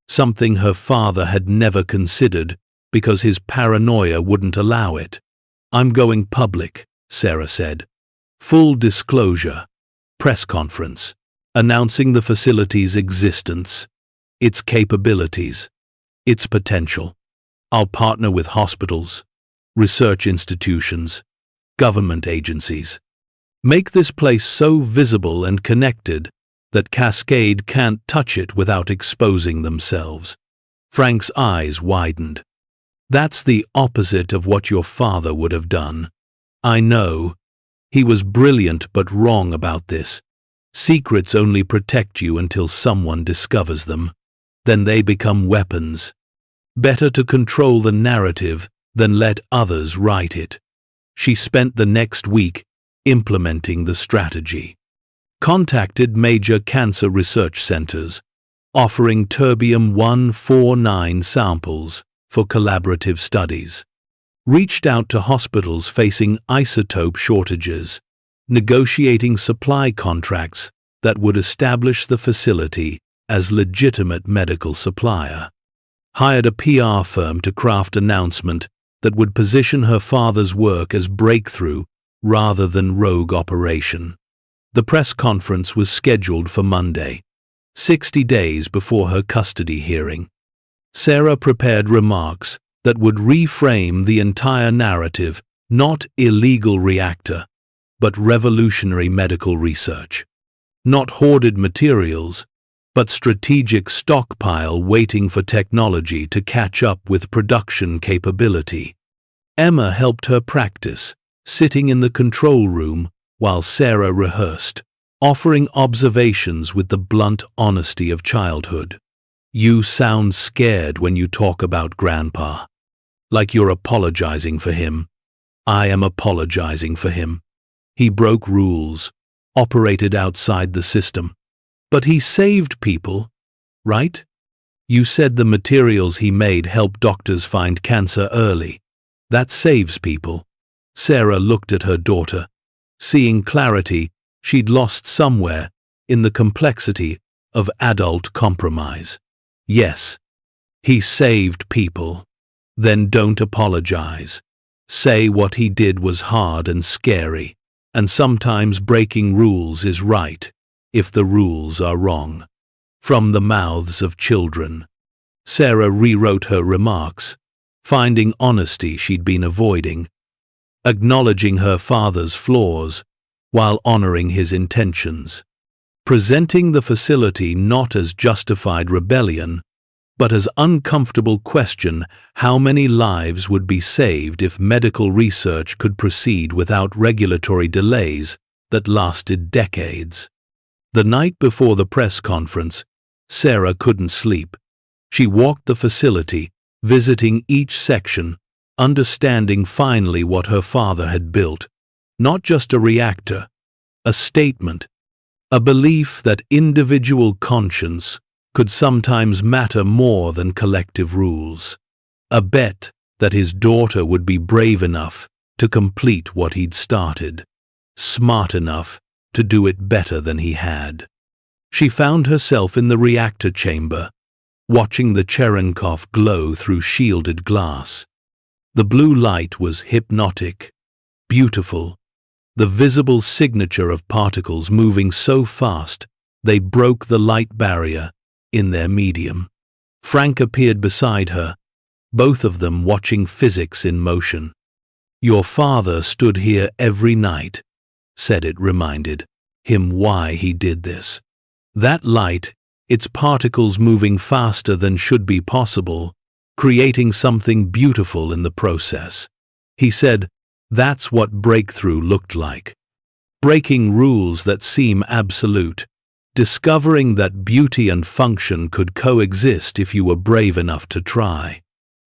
Something her father had never considered because his paranoia wouldn't allow it. I'm going public, Sarah said. Full disclosure. Press conference. Announcing the facility's existence, its capabilities, its potential. I'll partner with hospitals, research institutions, government agencies. Make this place so visible and connected that Cascade can't touch it without exposing themselves. Frank's eyes widened. That's the opposite of what your father would have done. I know. He was brilliant but wrong about this. Secrets only protect you until someone discovers them. Then they become weapons. Better to control the narrative than let others write it. She spent the next week implementing the strategy. Contacted major cancer research centers, offering terbium-149 samples for collaborative studies. Reached out to hospitals facing isotope shortages, negotiating supply contracts that would establish the facility as legitimate medical supplier. Hired a PR firm to craft an announcement that would position her father's work as breakthrough rather than rogue operation. The press conference was scheduled for Monday, 60 days before her custody hearing. Sarah prepared remarks that would reframe the entire narrative, not illegal reactor, but revolutionary medical research. Not hoarded materials, but strategic stockpile waiting for technology to catch up with production capability. Emma helped her practice, sitting in the control room while Sarah rehearsed, offering observations with the blunt honesty of childhood. You sound scared when you talk about Grandpa. Like you're apologizing for him. I am apologizing for him. He broke rules, operated outside the system. But he saved people, right? You said the materials he made help doctors find cancer early. That saves people. Sarah looked at her daughter, seeing clarity she'd lost somewhere in the complexity of adult compromise. Yes, he saved people. Then don't apologize. Say what he did was hard and scary. and sometimes breaking rules is right, if the rules are wrong. From the mouths of children. Sarah rewrote her remarks, finding honesty she'd been avoiding, acknowledging her father's flaws while honoring his intentions, presenting the facility not as justified rebellion, but as uncomfortable question how many lives would be saved if medical research could proceed without regulatory delays that lasted decades. The night before the press conference, Sarah couldn't sleep. She walked the facility, visiting each section, understanding finally what her father had built. Not just a reactor, a statement, a belief that individual conscience could sometimes matter more than collective rules. A bet that his daughter would be brave enough to complete what he'd started, smart enough to do it better than he had. She found herself in the reactor chamber, watching the Cherenkov glow through shielded glass. The blue light was hypnotic, beautiful, the visible signature of particles moving so fast they broke the light barrier in their medium. Frank appeared beside her, both of them watching physics in motion. "Your father stood here every night," said it reminded him why he did this. That light, its particles moving faster than should be possible, creating something beautiful in the process. He said, that's what breakthrough looked like. Breaking rules that seem absolute, discovering that beauty and function could coexist if you were brave enough to try.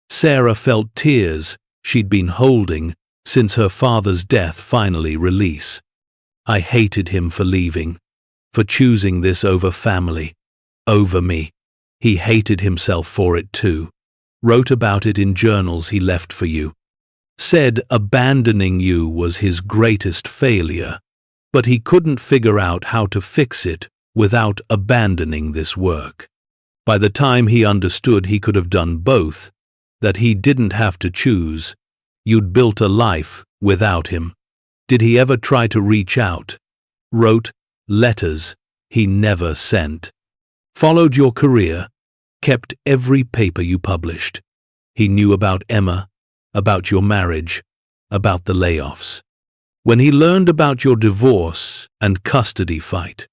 Sarah felt tears she'd been holding since her father's death finally release. I hated him for leaving, for choosing this over family, over me. He hated himself for it too. Wrote about it in journals he left for you. Said abandoning you was his greatest failure, but he couldn't figure out how to fix it without abandoning this work. By the time he understood he could have done both, that he didn't have to choose, you'd built a life without him. Did he ever try to reach out? Wrote letters he never sent. Followed your career, kept every paper you published. He knew about Emma, about your marriage, about the layoffs. When he learned about your divorce and custody fight,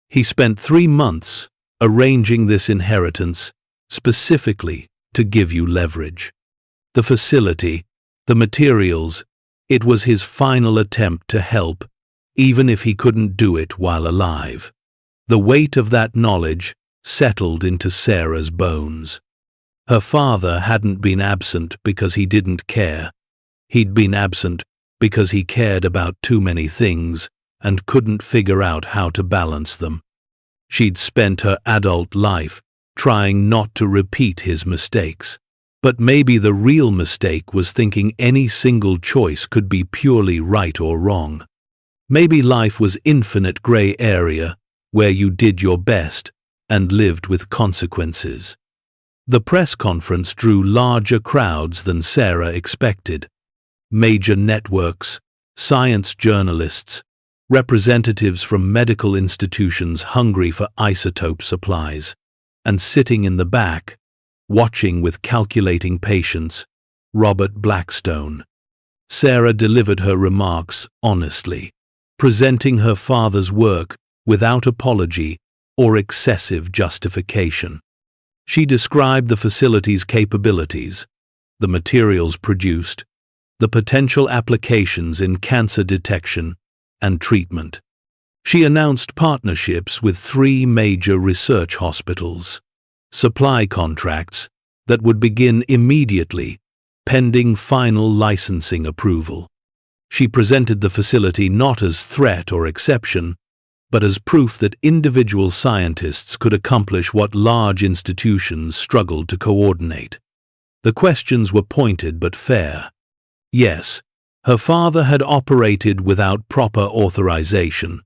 he spent 3 months arranging this inheritance specifically to give you leverage. The facility, the materials, it was his final attempt to help, even if he couldn't do it while alive. The weight of that knowledge settled into Sarah's bones. Her father hadn't been absent because he didn't care. He'd been absent because he cared about too many things and couldn't figure out how to balance them. She'd spent her adult life trying not to repeat his mistakes. But maybe the real mistake was thinking any single choice could be purely right or wrong. Maybe life was infinite gray area where you did your best and lived with consequences. The press conference drew larger crowds than Sarah expected. Major networks, science journalists, representatives from medical institutions hungry for isotope supplies, and sitting in the back, watching with calculating patience, Robert Blackstone. Sarah delivered her remarks honestly, presenting her father's work without apology or excessive justification. She described the facility's capabilities, the materials produced, the potential applications in cancer detection and treatment. She announced partnerships with 3 major research hospitals, supply contracts that would begin immediately, pending final licensing approval. She presented the facility not as threat or exception, but as proof that individual scientists could accomplish what large institutions struggled to coordinate. The questions were pointed but fair. Yes, her father had operated without proper authorization,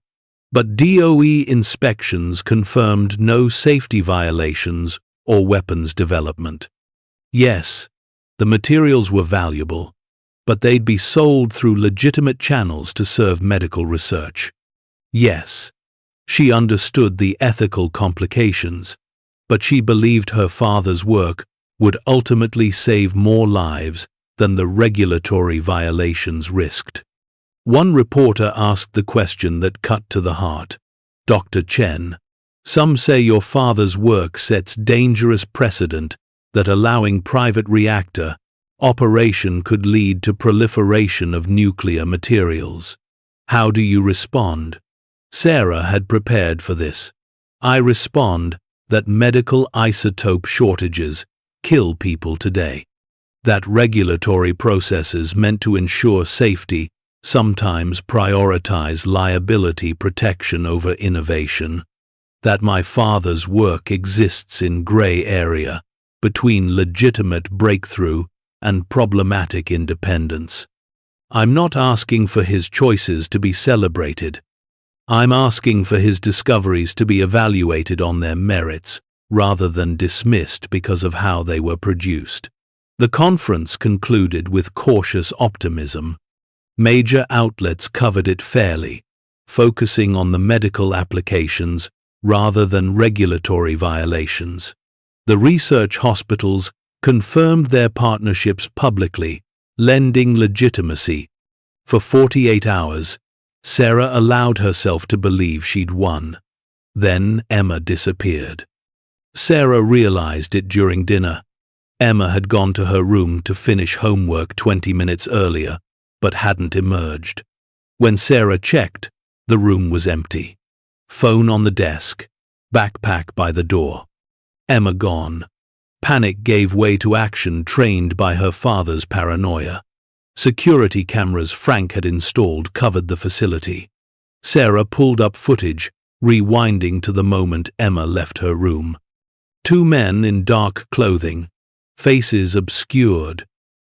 but DOE inspections confirmed no safety violations or weapons development. Yes, the materials were valuable, but they'd be sold through legitimate channels to serve medical research. Yes, she understood the ethical complications, but she believed her father's work would ultimately save more lives than the regulatory violations risked. One reporter asked the question that cut to the heart. Dr. Chen, some say your father's work sets dangerous precedent that allowing private reactor operation could lead to proliferation of nuclear materials. How do you respond? Sarah had prepared for this. I respond that medical isotope shortages kill people today. That regulatory processes meant to ensure safety sometimes prioritize liability protection over innovation. That my father's work exists in gray area between legitimate breakthrough and problematic independence. I'm not asking for his choices to be celebrated. I'm asking for his discoveries to be evaluated on their merits, rather than dismissed because of how they were produced. The conference concluded with cautious optimism. Major outlets covered it fairly, focusing on the medical applications rather than regulatory violations. The research hospitals confirmed their partnerships publicly, lending legitimacy. For 48 hours, Sarah allowed herself to believe she'd won. Then Emma disappeared. Sarah realized it during dinner. Emma had gone to her room to finish homework 20 minutes earlier, but hadn't emerged. When Sarah checked, the room was empty. Phone on the desk, backpack by the door. Emma gone. Panic gave way to action trained by her father's paranoia. Security cameras Frank had installed covered the facility. Sarah pulled up footage, rewinding to the moment Emma left her room. Two men in dark clothing, faces obscured,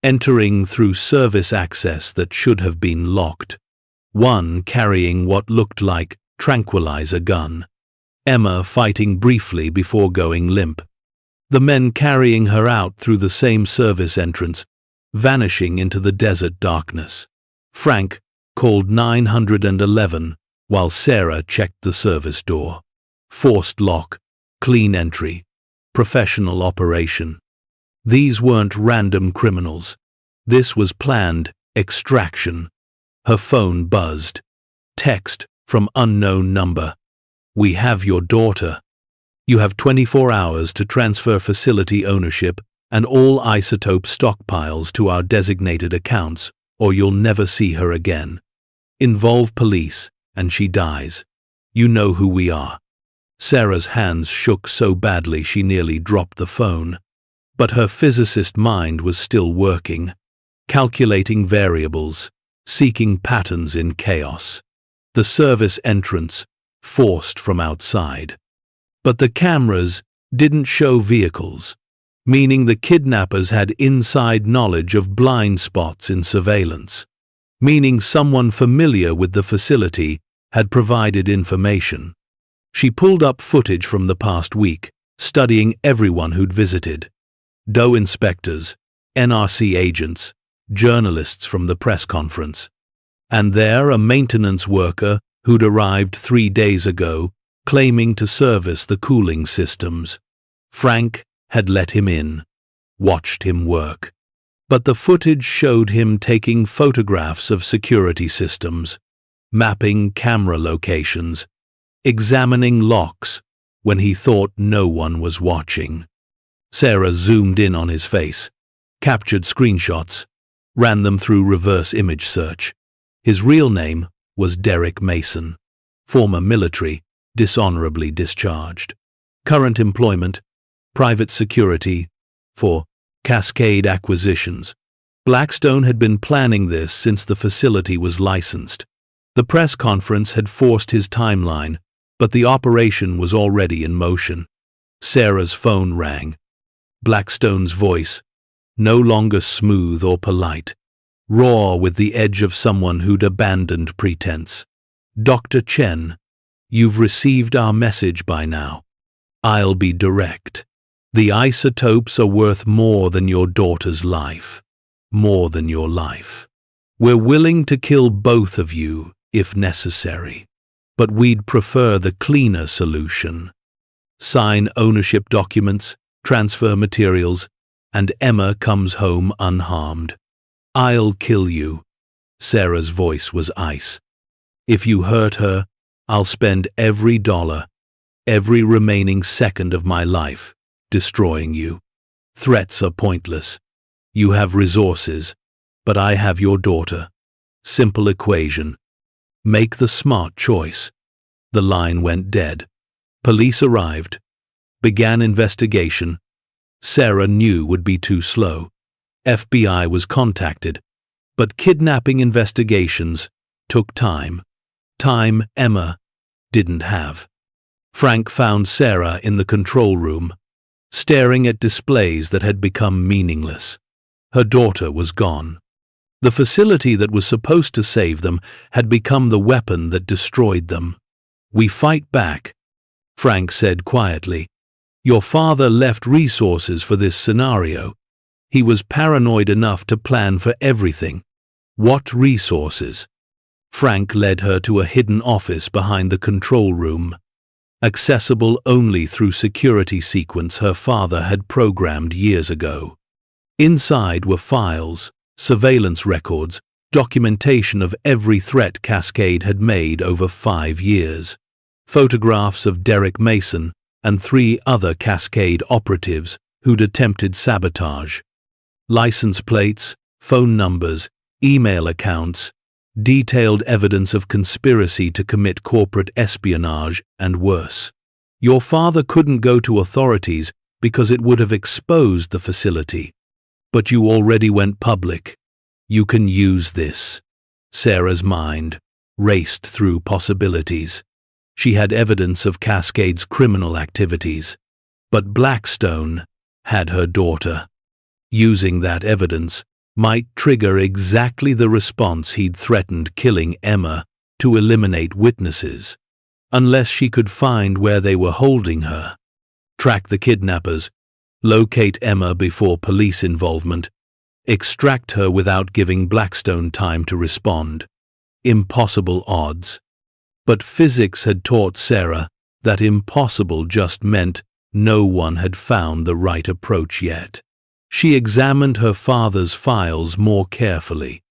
entering through service access that should have been locked. One carrying what looked like tranquilizer gun. Emma fighting briefly before going limp. The men carrying her out through the same service entrance, vanishing into the desert darkness. Frank called 911 while Sarah checked the service door. Forced lock, clean entry, professional operation. These weren't random criminals. This was planned extraction. Her phone buzzed. Text from unknown number. We have your daughter. You have 24 hours to transfer facility ownership and all isotope stockpiles to our designated accounts, or you'll never see her again. Involve police, and she dies. You know who we are. Sarah's hands shook so badly she nearly dropped the phone. But her physicist mind was still working, calculating variables, seeking patterns in chaos. The service entrance, forced from outside. But the cameras didn't show vehicles, meaning the kidnappers had inside knowledge of blind spots in surveillance, meaning someone familiar with the facility had provided information. She pulled up footage from the past week, studying everyone who'd visited. DOE inspectors, NRC agents, journalists from the press conference. And there a maintenance worker who'd arrived 3 days ago, claiming to service the cooling systems. Frank had let him in, watched him work. But the footage showed him taking photographs of security systems, mapping camera locations, examining locks when he thought no one was watching. Sarah zoomed in on his face, captured screenshots, ran them through reverse image search. His real name was Derek Mason, former military, dishonorably discharged. Current employment, private security, for Cascade Acquisitions. Blackstone had been planning this since the facility was licensed. The press conference had forced his timeline, but the operation was already in motion. Sarah's phone rang. Blackstone's voice, no longer smooth or polite, raw with the edge of someone who'd abandoned pretense. Dr. Chen, you've received our message by now. I'll be direct. The isotopes are worth more than your daughter's life. more than your life. We're willing to kill both of you if necessary, but we'd prefer the cleaner solution. Sign ownership documents, transfer materials, and Emma comes home unharmed. I'll kill you. Sarah's voice was ice. If you hurt her, I'll spend every dollar, every remaining second of my life, destroying you. Threats are pointless. You have resources, but I have your daughter. Simple equation. Make the smart choice. The line went dead. Police arrived, began investigation. Sarah knew would be too slow. FBI was contacted, but kidnapping investigations took time. Time Emma didn't have. Frank found Sarah in the control room, staring at displays that had become meaningless. Her daughter was gone. The facility that was supposed to save them had become the weapon that destroyed them. We fight back, Frank said quietly. Your father left resources for this scenario. He was paranoid enough to plan for everything. What resources? Frank led her to a hidden office behind the control room, accessible only through security sequence her father had programmed years ago. Inside were files, surveillance records, documentation of every threat Cascade had made over 5 years, photographs of Derek Mason and 3 other Cascade operatives who'd attempted sabotage, license plates, phone numbers, email accounts, detailed evidence of conspiracy to commit corporate espionage and worse. Your father couldn't go to authorities because it would have exposed the facility. But you already went public. You can use this. Sarah's mind raced through possibilities. She had evidence of Cascade's criminal activities, but Blackstone had her daughter. Using that evidence might trigger exactly the response he'd threatened killing Emma to eliminate witnesses, unless she could find where they were holding her, track the kidnappers, locate Emma before police involvement, extract her without giving Blackstone time to respond. Impossible odds. But physics had taught Sarah that impossible just meant no one had found the right approach yet. She examined her father's files more carefully.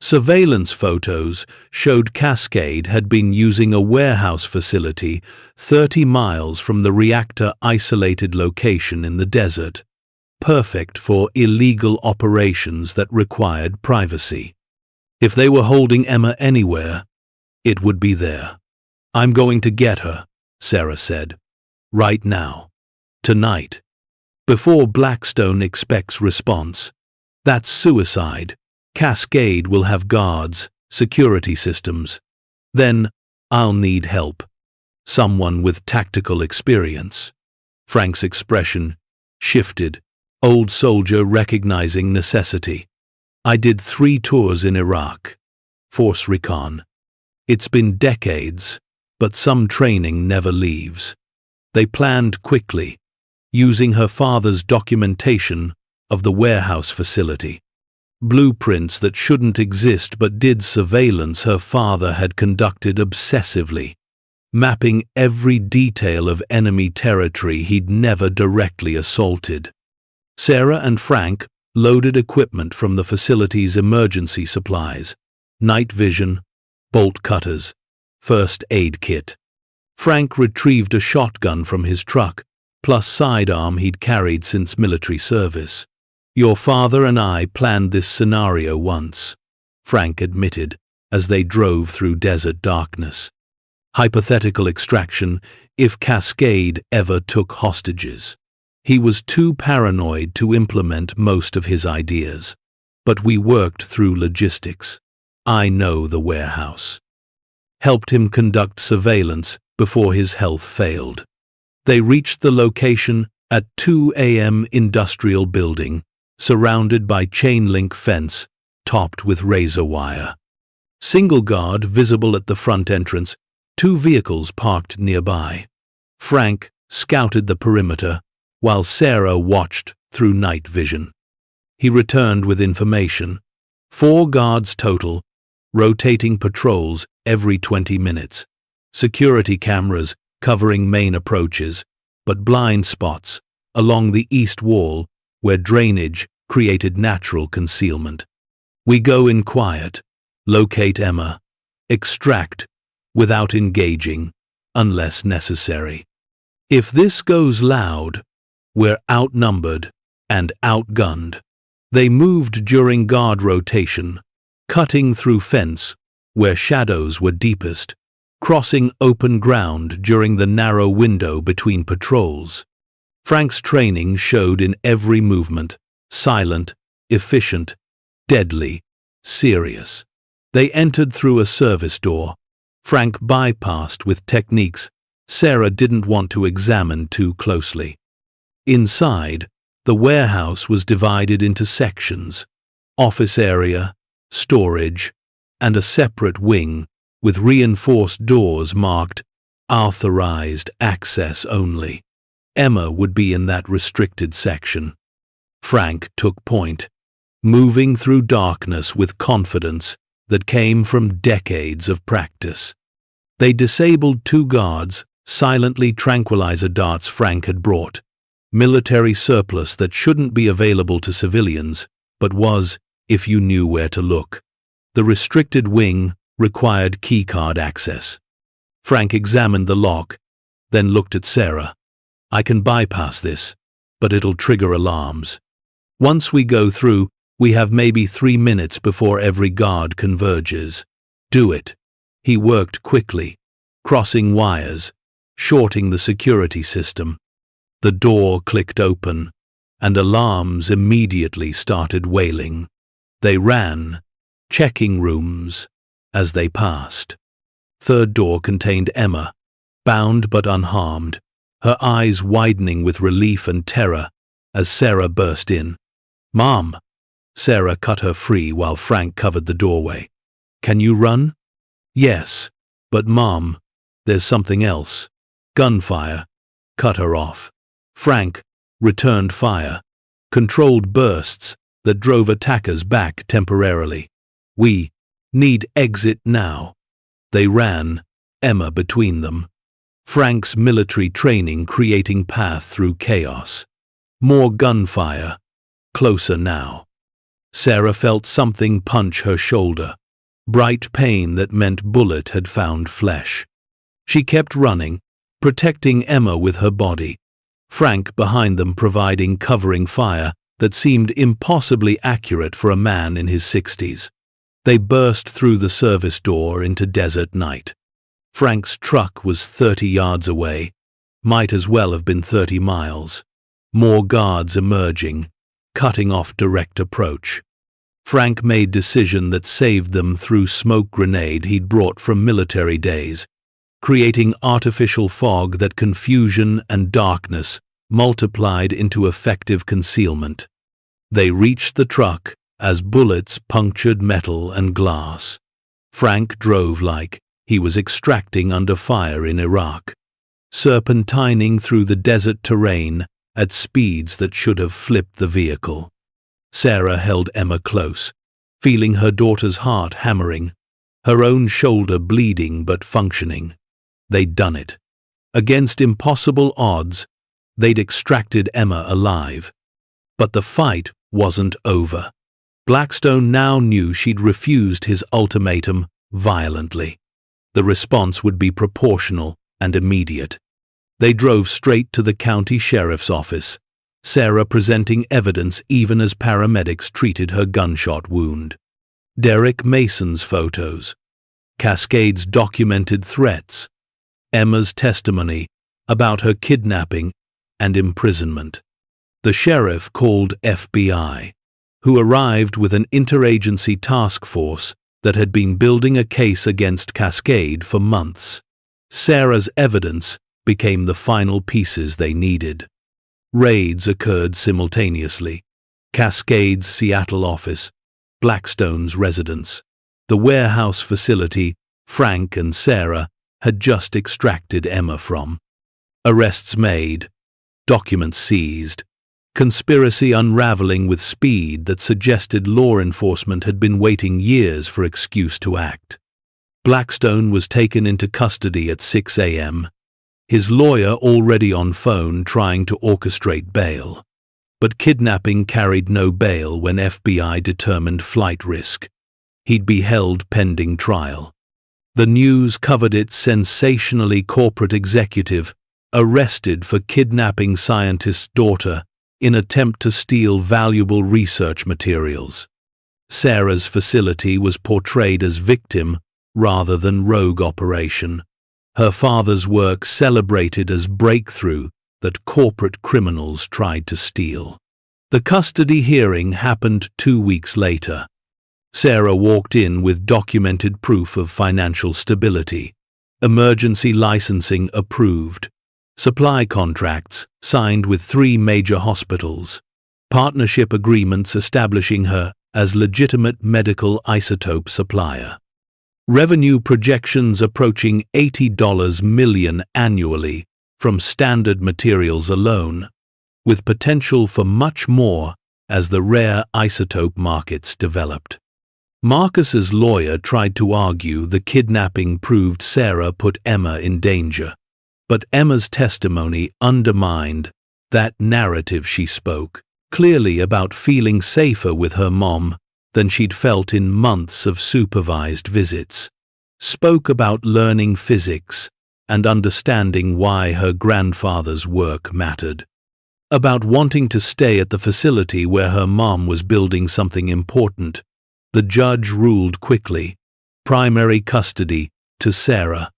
Surveillance photos showed Cascade had been using a warehouse facility 30 miles from the Reactor isolated location in the desert, perfect for illegal operations that required privacy. If they were holding Emma anywhere, it would be there. I'm going to get her, Sarah said. Right now. Tonight. Before Blackstone expects response. That's suicide. Cascade will have guards, security systems. Then, I'll need help. Someone with tactical experience. Frank's expression shifted, old soldier recognizing necessity. I did 3 tours in Iraq. Force recon. It's been decades, but some training never leaves. They planned quickly, using her father's documentation of the warehouse facility. Blueprints that shouldn't exist but did. Surveillance her father had conducted obsessively, mapping every detail of enemy territory he'd never directly assaulted. Sarah and Frank loaded equipment from the facility's emergency supplies, night vision, bolt cutters, first aid kit. Frank retrieved a shotgun from his truck, plus sidearm he'd carried since military service. Your father and I planned this scenario once, Frank admitted, as they drove through desert darkness. Hypothetical extraction if Cascade ever took hostages. He was too paranoid to implement most of his ideas, but we worked through logistics. I know the warehouse. Helped him conduct surveillance before his health failed. They reached the location at 2 a.m. Industrial building, surrounded by chain-link fence, topped with razor wire. Single guard visible at the front entrance, 2 vehicles parked nearby. Frank scouted the perimeter, while Sarah watched through night vision. He returned with information. 4 guards total, rotating patrols every 20 minutes. Security cameras covering main approaches, but blind spots along the east wall where drainage created natural concealment. We go in quiet, locate Emma, extract without engaging, unless necessary. If this goes loud, we're outnumbered and outgunned. They moved during guard rotation, cutting through fence where shadows were deepest, crossing open ground during the narrow window between patrols. Frank's training showed in every movement, silent, efficient, deadly, serious. They entered through a service door. Frank bypassed with techniques Sarah didn't want to examine too closely. Inside, the warehouse was divided into sections: office area, storage, and a separate wing with reinforced doors marked "Authorized Access Only." Emma would be in that restricted section. Frank took point, moving through darkness with confidence that came from decades of practice. They disabled 2 guards, silently tranquilizer darts Frank had brought, military surplus that shouldn't be available to civilians, but was, if you knew where to look. The restricted wing required keycard access. Frank examined the lock, then looked at Sarah. "I can bypass this, but it'll trigger alarms. Once we go through, we have maybe 3 minutes before every guard converges. Do it." He worked quickly, crossing wires, shorting the security system. The door clicked open, and alarms immediately started wailing. They ran, checking rooms, as they passed. Third door contained Emma, bound but unharmed, her eyes widening with relief and terror as Sarah burst in. "Mom!" Sarah cut her free while Frank covered the doorway. "Can you run?" "Yes, but Mom, there's something else." Gunfire cut her off. Frank returned fire, controlled bursts that drove attackers back temporarily. "We need exit now." They ran, Emma between them. Frank's military training creating path through chaos. More gunfire, closer now. Sarah felt something punch her shoulder, bright pain that meant bullet had found flesh. She kept running, protecting Emma with her body, Frank behind them providing covering fire that seemed impossibly accurate for a man in his 60s. They burst through the service door into desert night. Frank's truck was 30 yards away, might as well have been 30 miles. More guards emerging, cutting off direct approach. Frank made decision that saved them through smoke grenade he'd brought from military days, creating artificial fog that confusion and darkness multiplied into effective concealment. They reached the truck as bullets punctured metal and glass. Frank drove like he was extracting under fire in Iraq, serpentining through the desert terrain at speeds that should have flipped the vehicle. Sarah held Emma close, feeling her daughter's heart hammering, her own shoulder bleeding but functioning. They'd done it. Against impossible odds, they'd extracted Emma alive. But the fight wasn't over. Blackstone now knew she'd refused his ultimatum violently. The response would be proportional and immediate. They drove straight to the county sheriff's office, Sarah presenting evidence even as paramedics treated her gunshot wound. Derek Mason's photos, Cascade's documented threats, Emma's testimony about her kidnapping and imprisonment. The sheriff called FBI, who arrived with an interagency task force that had been building a case against Cascade for months. Sarah's evidence became the final pieces they needed. Raids occurred simultaneously. Cascade's Seattle office, Blackstone's residence, the warehouse facility Frank and Sarah had just extracted Emma from. Arrests made, documents seized, conspiracy unraveling with speed that suggested law enforcement had been waiting years for excuse to act. Blackstone was taken into custody at 6 a.m., his lawyer already on phone trying to orchestrate bail. But kidnapping carried no bail when FBI determined flight risk. He'd be held pending trial. The news covered it sensationally: corporate executive arrested for kidnapping scientist's daughter in attempt to steal valuable research materials. Sarah's facility was portrayed as victim rather than rogue operation. Her father's work celebrated as breakthrough that corporate criminals tried to steal. The custody hearing happened 2 weeks later. Sarah walked in with documented proof of financial stability, emergency licensing approved, supply contracts signed with 3 major hospitals, partnership agreements establishing her as legitimate medical isotope supplier. Revenue projections approaching $80 million annually from standard materials alone, with potential for much more as the rare isotope markets developed. Marcus's lawyer tried to argue the kidnapping proved Sarah put Emma in danger, but Emma's testimony undermined that narrative. She spoke clearly about feeling safer with her mom than she'd felt in months of supervised visits, spoke about learning physics and understanding why her grandfather's work mattered, about wanting to stay at the facility where her mom was building something important. The judge ruled quickly: primary custody to Sarah,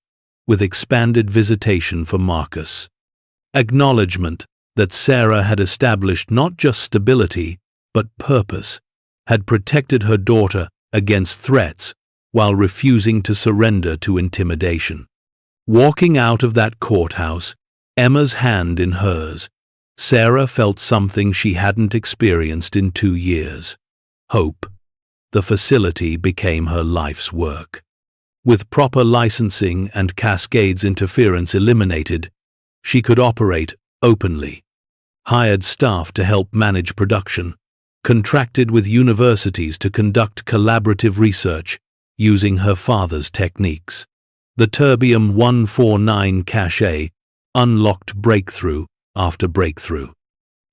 with expanded visitation for Marcus. Acknowledgement that Sarah had established not just stability, but purpose, had protected her daughter against threats while refusing to surrender to intimidation. Walking out of that courthouse, Emma's hand in hers, Sarah felt something she hadn't experienced in 2 years: hope. The facility became her life's work. With proper licensing and Cascade's interference eliminated, she could operate openly, hired staff to help manage production, contracted with universities to conduct collaborative research using her father's techniques. The terbium-149 cache unlocked breakthrough after breakthrough.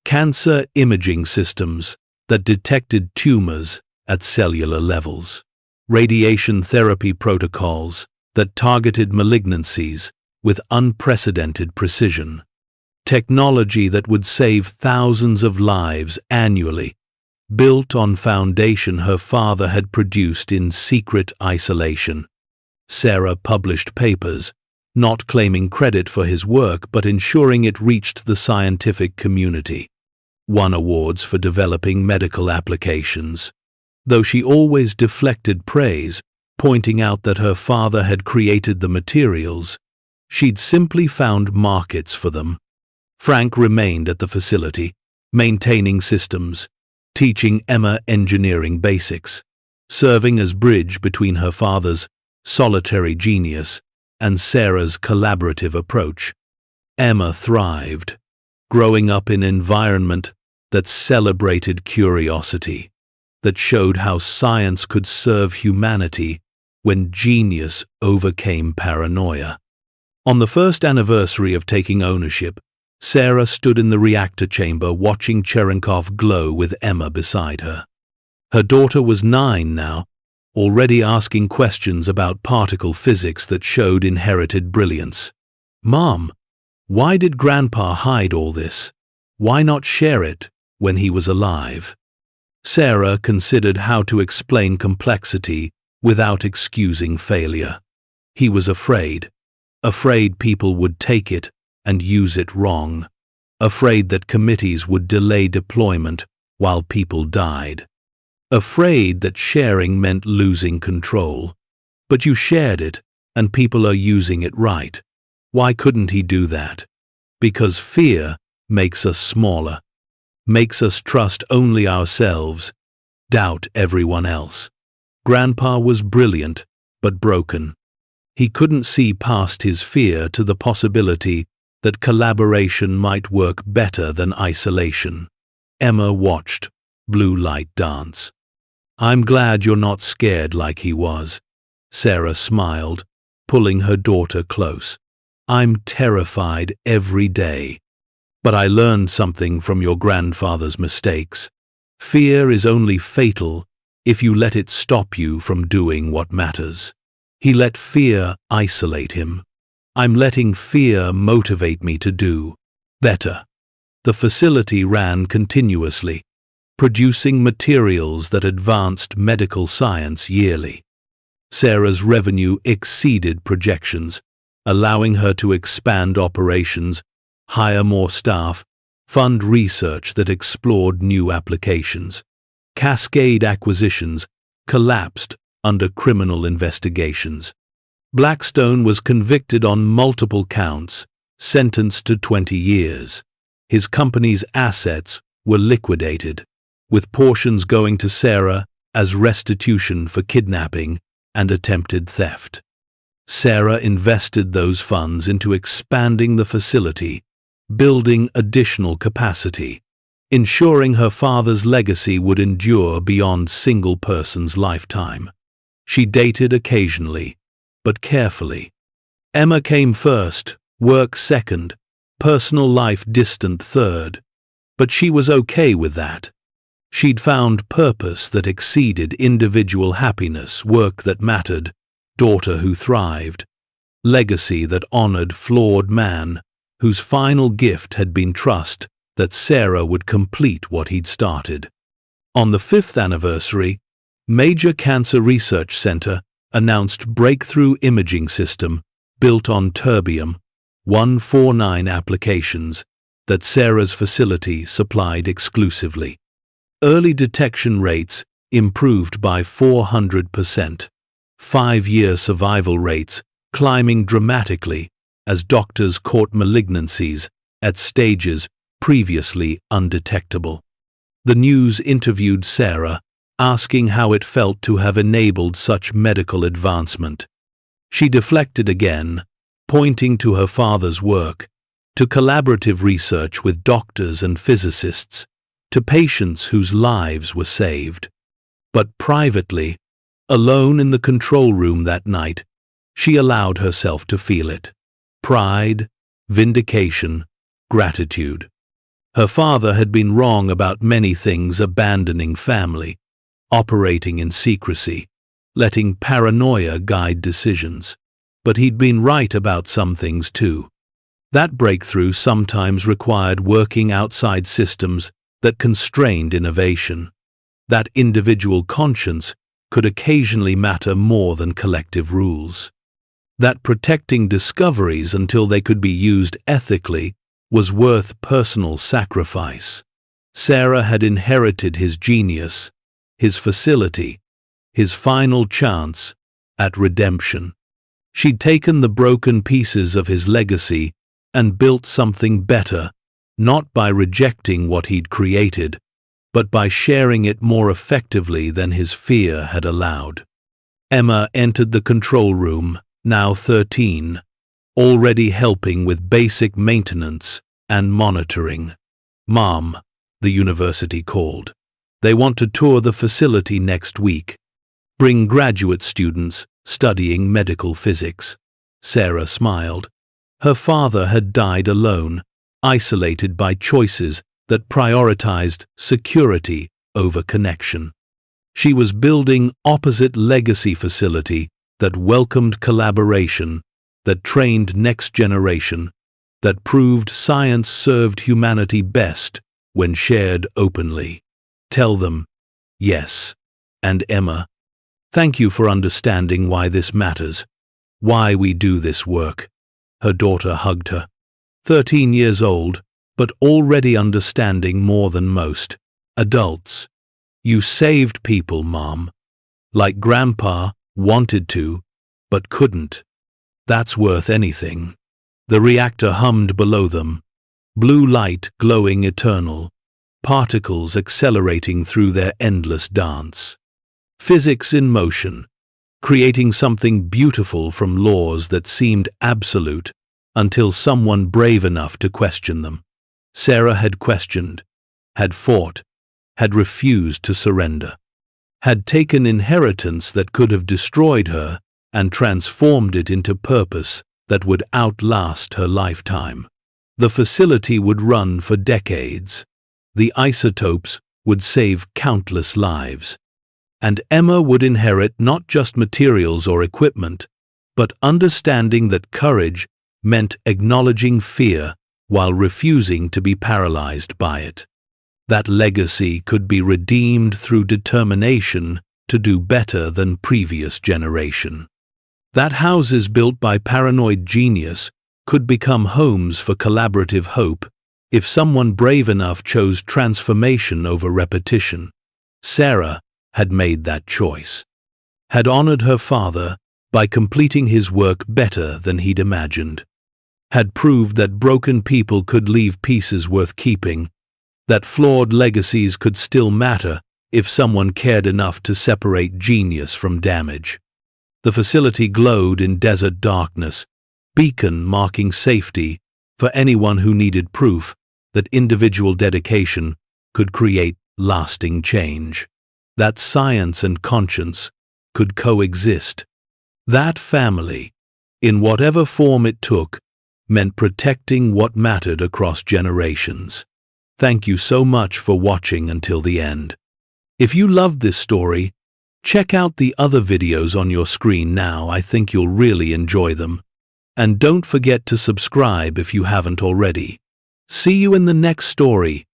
Cancer imaging systems that detected tumors at cellular levels. Radiation therapy protocols that targeted malignancies with unprecedented precision. Technology that would save thousands of lives annually, built on foundation her father had produced in secret isolation. Sarah published papers, not claiming credit for his work but ensuring it reached the scientific community. Won awards for developing medical applications, though she always deflected praise, pointing out that her father had created the materials. She'd simply found markets for them. Frank remained at the facility, maintaining systems, teaching Emma engineering basics, serving as bridge between her father's solitary genius and Sarah's collaborative approach. Emma thrived, growing up in an environment that celebrated curiosity, that showed how science could serve humanity when genius overcame paranoia. On the first anniversary of taking ownership, Sarah stood in the reactor chamber watching Cherenkov glow with Emma beside her. Her daughter was 9 now, already asking questions about particle physics that showed inherited brilliance. "Mom, why did Grandpa hide all this? Why not share it when he was alive?" Sarah considered how to explain complexity without excusing failure. He was afraid people would take it and use it wrong, afraid that committees would delay deployment while people died, afraid that sharing meant losing control. But you shared it, and people are using it right. Why couldn't he do that? Because fear makes us smaller, makes us trust only ourselves, doubt everyone else. Grandpa was brilliant, but broken. He couldn't see past his fear to the possibility that collaboration might work better than isolation. Emma watched blue light dance. "I'm glad you're not scared like he was." Sarah smiled, pulling her daughter close. "I'm terrified every day. But I learned something from your grandfather's mistakes. Fear is only fatal if you let it stop you from doing what matters. He let fear isolate him. I'm letting fear motivate me to do better." The facility ran continuously, producing materials that advanced medical science yearly. Sarah's revenue exceeded projections, allowing her to expand operations, hire more staff, fund research that explored new applications. Cascade acquisitions collapsed under criminal investigations. Blackstone was convicted on multiple counts, sentenced to 20 years. His company's assets were liquidated, with portions going to Sarah as restitution for kidnapping and attempted theft. Sarah invested those funds into expanding the facility, building additional capacity, ensuring her father's legacy would endure beyond single person's lifetime. She dated occasionally, but carefully. Emma came first, work second, personal life distant third. But she was okay with that. She'd found purpose that exceeded individual happiness, work that mattered, daughter who thrived, legacy that honored flawed man, whose final gift had been trust that Sarah would complete what he'd started. On the 5th anniversary, Major Cancer Research Center announced breakthrough imaging system built on terbium-149 applications that Sarah's facility supplied exclusively. Early detection rates improved by 400%, 5-year survival rates climbing dramatically as doctors caught malignancies at stages previously undetectable. The news interviewed Sarah, asking how it felt to have enabled such medical advancement. She deflected again, pointing to her father's work, to collaborative research with doctors and physicists, to patients whose lives were saved. But privately, alone in the control room that night, she allowed herself to feel it. Pride, vindication, gratitude. Her father had been wrong about many things, abandoning family, operating in secrecy, letting paranoia guide decisions. But he'd been right about some things too. That breakthrough sometimes required working outside systems that constrained innovation. That individual conscience could occasionally matter more than collective rules. That protecting discoveries until they could be used ethically was worth personal sacrifice. Sarah had inherited his genius, his facility, his final chance at redemption. She'd taken the broken pieces of his legacy and built something better, not by rejecting what he'd created, but by sharing it more effectively than his fear had allowed. Emma entered the control room, now 13, already helping with basic maintenance and monitoring. "Mom," the university called. "They want to tour the facility next week. Bring graduate students studying medical physics." Sarah smiled. Her father had died alone, isolated by choices that prioritized security over connection. She was building opposite legacy facility that welcomed collaboration, that trained next generation, that proved science served humanity best when shared openly. "Tell them, yes." And Emma, "Thank you for understanding why this matters, why we do this work." Her daughter hugged her. 13 years old, but already understanding more than most adults. "You saved people, Mom. Like Grandpa wanted to, but couldn't. That's worth anything." The reactor hummed below them, blue light glowing eternal, particles accelerating through their endless dance. Physics in motion, creating something beautiful from laws that seemed absolute until someone brave enough to question them. Sarah had questioned, had fought, had refused to surrender, had taken inheritance that could have destroyed her and transformed it into purpose that would outlast her lifetime. The facility would run for decades. The Isotopes would save countless lives. And Emma would inherit not just materials or equipment, but understanding that courage meant acknowledging fear while refusing to be paralyzed by it. That legacy could be redeemed through determination to do better than previous generation. That houses built by paranoid genius could become homes for collaborative hope if someone brave enough chose transformation over repetition. Sarah had made that choice, had honored her father by completing his work better than he'd imagined, had proved that broken people could leave pieces worth keeping, that flawed legacies could still matter if someone cared enough to separate genius from damage. The facility glowed in desert darkness, beacon marking safety for anyone who needed proof that individual dedication could create lasting change, that science and conscience could coexist. That family, in whatever form it took, meant protecting what mattered across generations. Thank you so much for watching until the end. If you loved this story, check out the other videos on your screen now. I think you'll really enjoy them. And don't forget to subscribe if you haven't already. See you in the next story.